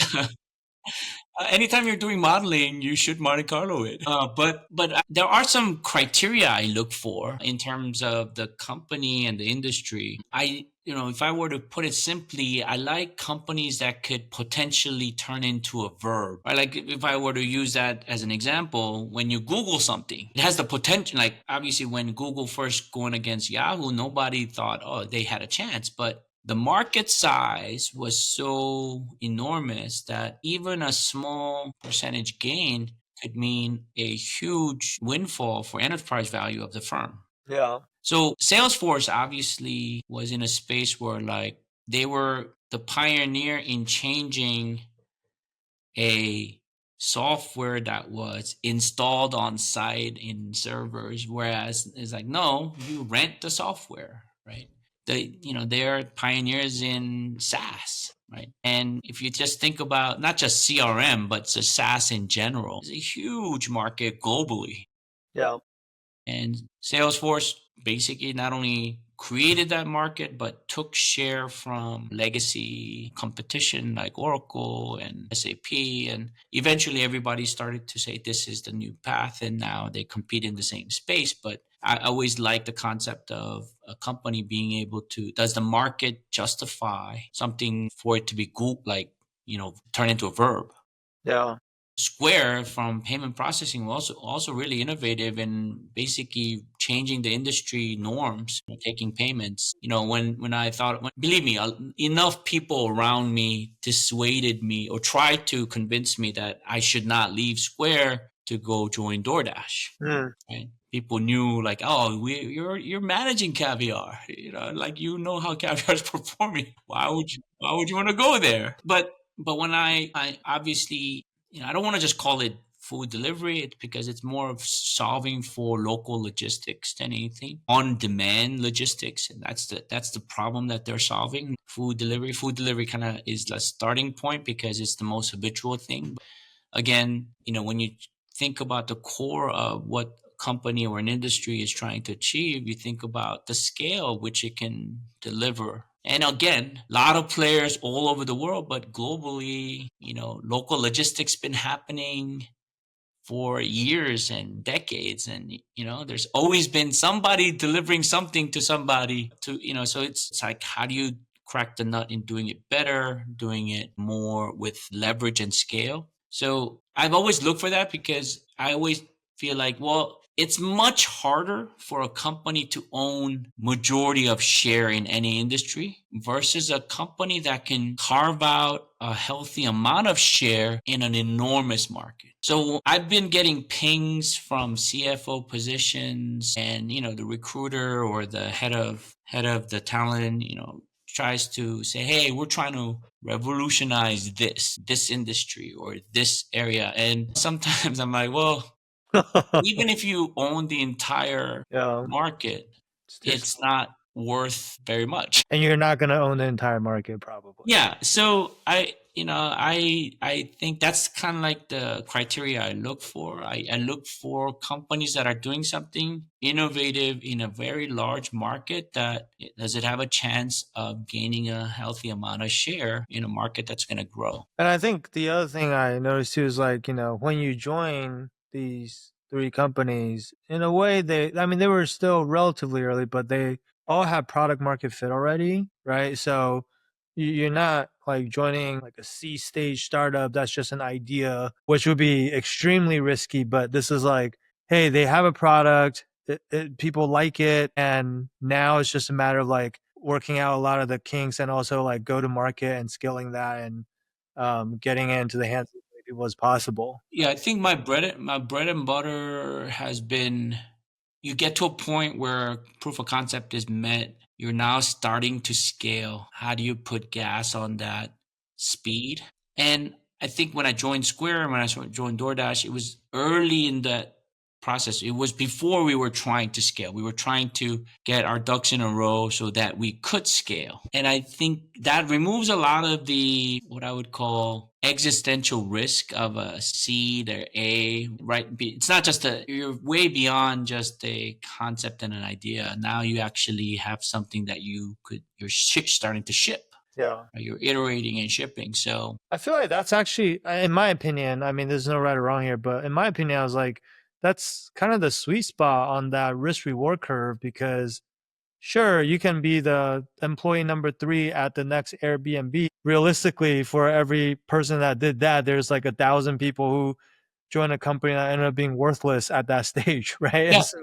anytime you're doing modeling, you should Monte Carlo it. But there are some criteria I look for in terms of the company and the industry. If I were to put it simply, I like companies that could potentially turn into a verb. Right? Like if I were to use that as an example, when you Google something, it has the potential. Like obviously, when Google first going against Yahoo, nobody thought, oh, they had a chance, but the market size was so enormous that even a small percentage gain could mean a huge windfall for enterprise value of the firm. Yeah. So Salesforce obviously was in a space where like they were the pioneer in changing a software that was installed on site in servers, whereas it's like, no, you rent the software, right? They're pioneers in SaaS, right? And if you just think about not just CRM, but the SaaS in general, it's a huge market globally. Yeah. And Salesforce basically not only created that market, but took share from legacy competition like Oracle and SAP. And eventually everybody started to say this is the new path. And now they compete in the same space. But I always like the concept of a company being able to, does the market justify something for it to be good, like, turn into a verb? Yeah. Square from payment processing was also really innovative in basically changing the industry norms, taking payments. When I thought, believe me, enough people around me dissuaded me or tried to convince me that I should not leave Square to go join DoorDash. Mm. Right? People knew like, oh, you're managing Caviar, like how Caviar is performing. Why would you want to go there? But when I obviously, I don't want to just call it food delivery. It's because it's more of solving for local logistics than anything. On demand logistics, and that's the problem that they're solving. Food delivery kind of is the starting point because it's the most habitual thing. But again, when you think about the core of what a company or an industry is trying to achieve, you think about the scale which it can deliver. And again, a lot of players all over the world, but globally, local logistics been happening for years and decades. And, there's always been somebody delivering something to somebody so it's like, how do you crack the nut in doing it better, doing it more with leverage and scale? So I've always looked for that because I always feel like, well, it's much harder for a company to own majority of share in any industry versus a company that can carve out a healthy amount of share in an enormous market. So I've been getting pings from CFO positions and, the recruiter or the head of the talent, tries to say, hey, we're trying to revolutionize this industry or this area. And sometimes I'm like, well, even if you own the entire Yeah, market, it's too it's small. not worth very much. And you're not going to own the entire market, probably. Yeah, so I think that's kind of like the criteria I look for. I look for companies that are doing something innovative in a very large market. Does it have a chance of gaining a healthy amount of share in a market that's going to grow? And I think the other thing I noticed too is like, when you join these three companies, in a way, I mean, they were still relatively early, but they all have product market fit already, right? So you're not like joining like a C stage startup that's just an idea, which would be extremely risky. But this is like, hey, they have a product, people like it. And now it's just a matter of like working out a lot of the kinks and also like go to market and scaling that and getting it into the hands of as many people as possible. Yeah, I think my bread and butter has been you get to a point where proof of concept is met. You're now starting to scale. How do you put gas on that speed? And I think when I joined Square and when I joined DoorDash, it was early in that process. It was before we were trying to scale. We were trying to get our ducks in a row so that we could scale. And I think that removes a lot of the what I would call existential risk of a seed or A, right? It's not just you're way beyond just a concept and an idea. Now you actually have something that you're starting to ship. Yeah. Right? You're iterating and shipping. So I feel like that's actually, in my opinion, I mean, there's no right or wrong here, but in my opinion, I was like, that's kind of the sweet spot on that risk reward curve because sure, you can be the employee number three at the next Airbnb. Realistically, for every person that did that, there's like 1,000 people who join a company that ended up being worthless at that stage, right? yeah, And so,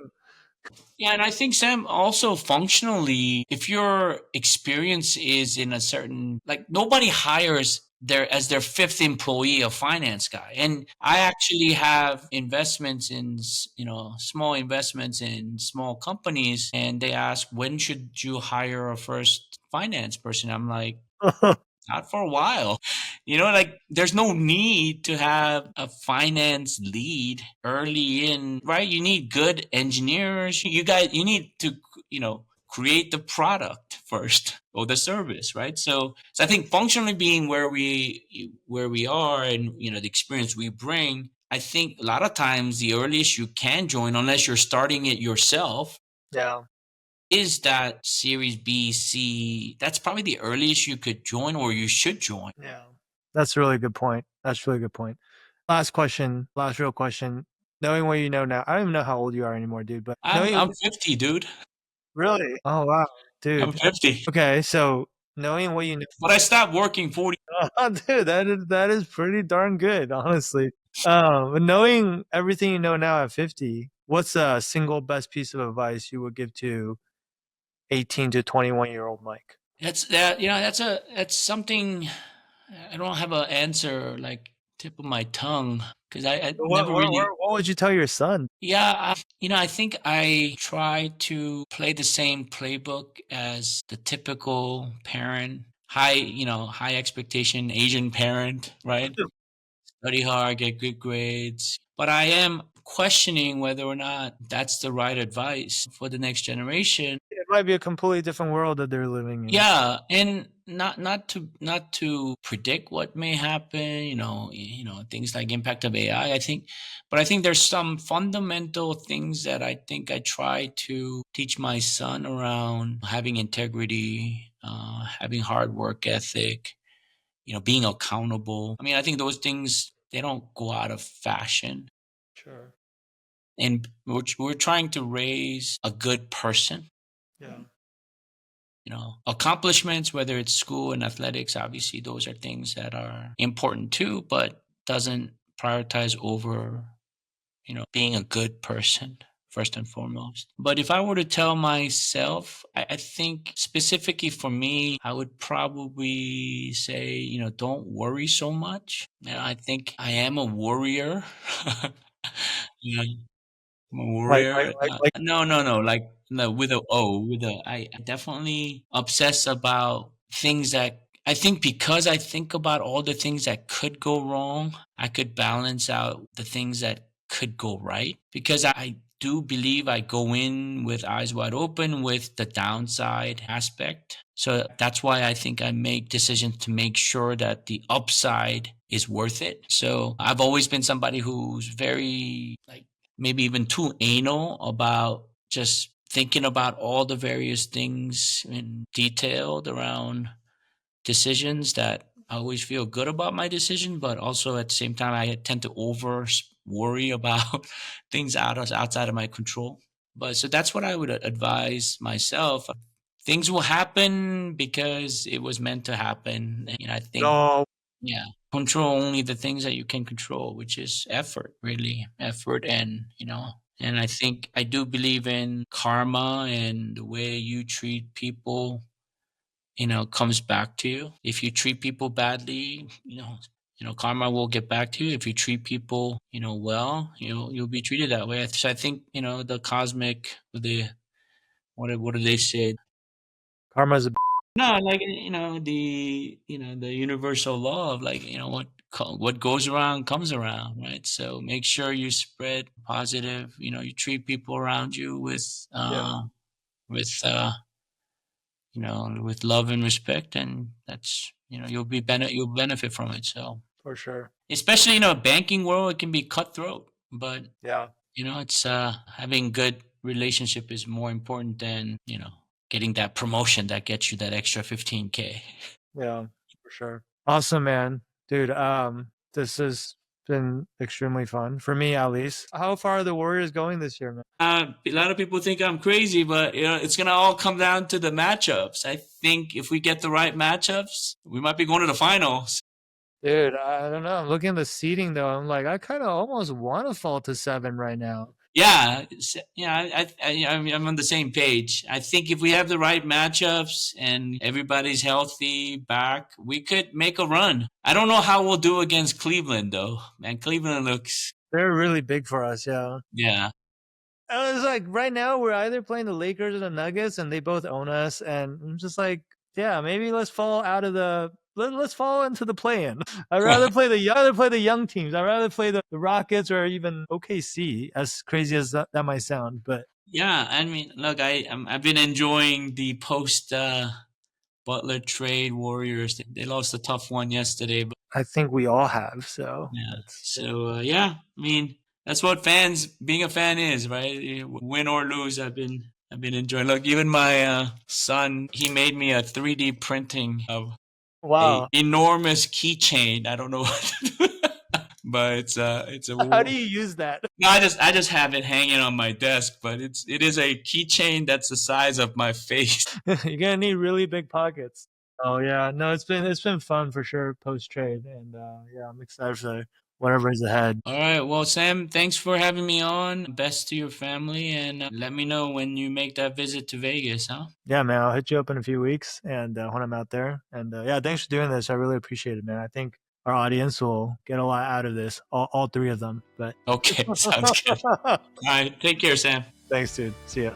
yeah, and I think Sam also functionally, if your experience is in a certain like nobody hires their fifth employee a finance guy. And I actually have investments in small investments in small companies, and they ask when should you hire a first finance person? I'm like, not for a while. Like there's no need to have a finance lead early in, right? You need good engineers. You need to, create the product first or the service, right? So I think functionally being where we are and the experience we bring, I think a lot of times the earliest you can join, unless you're starting it yourself, yeah. is that Series B, C. That's probably the earliest you could join or you should join. Yeah. That's a really good point. That's a really good point. Last question, last real question. Knowing what you know now, I don't even know how old you are anymore, dude, but I'm knowing I'm 50, dude. really? Oh, wow, I'm dude. 50. Okay, so knowing what you know, But I stopped working 40. dude, that is pretty darn good, honestly. But knowing everything you know now at 50, what's the single best piece of advice you would give to 18 to 21-year-old Mike? That's something I don't have an answer like tip of my tongue because I What never what what really. what would you tell your son? Yeah, I think I try to play the same playbook as the typical parent, high expectation Asian parent, right? Study hard, get good grades. But I am questioning whether or not that's the right advice for the next generation. It might be a completely different world that they're living in. Yeah, and not to predict what may happen, things like impact of AI, I think, but I think there's some fundamental things that I think I try to teach my son around having integrity, having hard work ethic, being accountable. I mean, I think those things they don't go out of fashion, Sure. and we're trying to raise a good person. Yeah. Accomplishments, whether it's school and athletics, obviously those are things that are important too, but doesn't prioritize over, being a good person first and foremost. But if I were to tell myself, I think specifically for me, I would probably say, don't worry so much. I think I am a warrior. Yeah, I'm a Like like warrior. like like No, no, no. Like no, with a O, I definitely obsess about things that I think because I think about all the things that could go wrong, I could balance out the things that could go right because I do believe I go in with eyes wide open with the downside aspect. So that's why I think I make decisions to make sure that the upside is worth it. So I've always been somebody who's very like maybe even too anal about just thinking about all the various things in detailed around decisions that I always feel good about my decision, but also at the same time, I tend to over worry about things outside of my control. But so that's what I would advise myself. Things will happen because it was meant to happen. And I think, No, yeah, control only the things that you can control, which is effort, really effort. And I think I do believe in karma and the way you treat people comes back to you. If you treat people badly, karma will get back to you. If you treat people, well, you'll be treated that way. So I think, the cosmic, what do they say? karma's a No, like the universal law of like what goes around comes around, right? So make sure you spread positive. You treat people around you yeah, with with love and respect, and that's you'll benefit from it. So for sure. especially banking world, it can be cutthroat, but Yeah, it's having good relationship is more important than getting that promotion that gets you that extra 15K. yeah, for sure. Awesome, man, dude. This has been extremely fun for me, at least. How far are the Warriors going this year, man? A lot of people think I'm crazy, but it's gonna all come down to the matchups. I think if we get the right matchups, we might be going to the finals. Dude, I don't know. I'm looking at the seating though. I'm like, I kind of almost want to fall to 7 right now. Yeah, yeah, I'm on the same page. I think if we have the right matchups and everybody's healthy back, we could make a run. I don't know how we'll do against Cleveland though. Man, Cleveland looks, They're really big for us, yeah. yeah, I was like, right now we're either playing the Lakers or the Nuggets, and they both own us. And I'm just like, yeah, maybe let's fall out of let's fall into the play-in. I'd rather play the young teams. I'd rather play the Rockets or even OKC. As crazy as that might sound, but yeah. I mean, look, I've been enjoying the post Butler trade Warriors. They lost a tough one yesterday, but I think we all have. So yeah. that's So yeah, I mean that's what being a fan is, right? Win or lose, I've been enjoying. Look, even my son, he made me a 3D printing of a wow. enormous keychain. I don't know what to do. But it's a How do you use that? no, I just have it hanging on my desk, but it is a keychain that's the size of my face. You're gonna need really big pockets. Oh yeah, no, it's been fun for sure post trade, and yeah, I'm excited for whatever is ahead. All right, well, Sam, thanks for having me on. Best to your family, and let me know when you make that visit to Vegas, huh? Yeah, man, I'll hit you up in a few weeks, and when I'm out there, and yeah, thanks for doing this. I really appreciate it, man. I think our audience will get a lot out of this, all three of them. But Okay, sounds good. All right, take care, Sam. thanks, dude. See ya.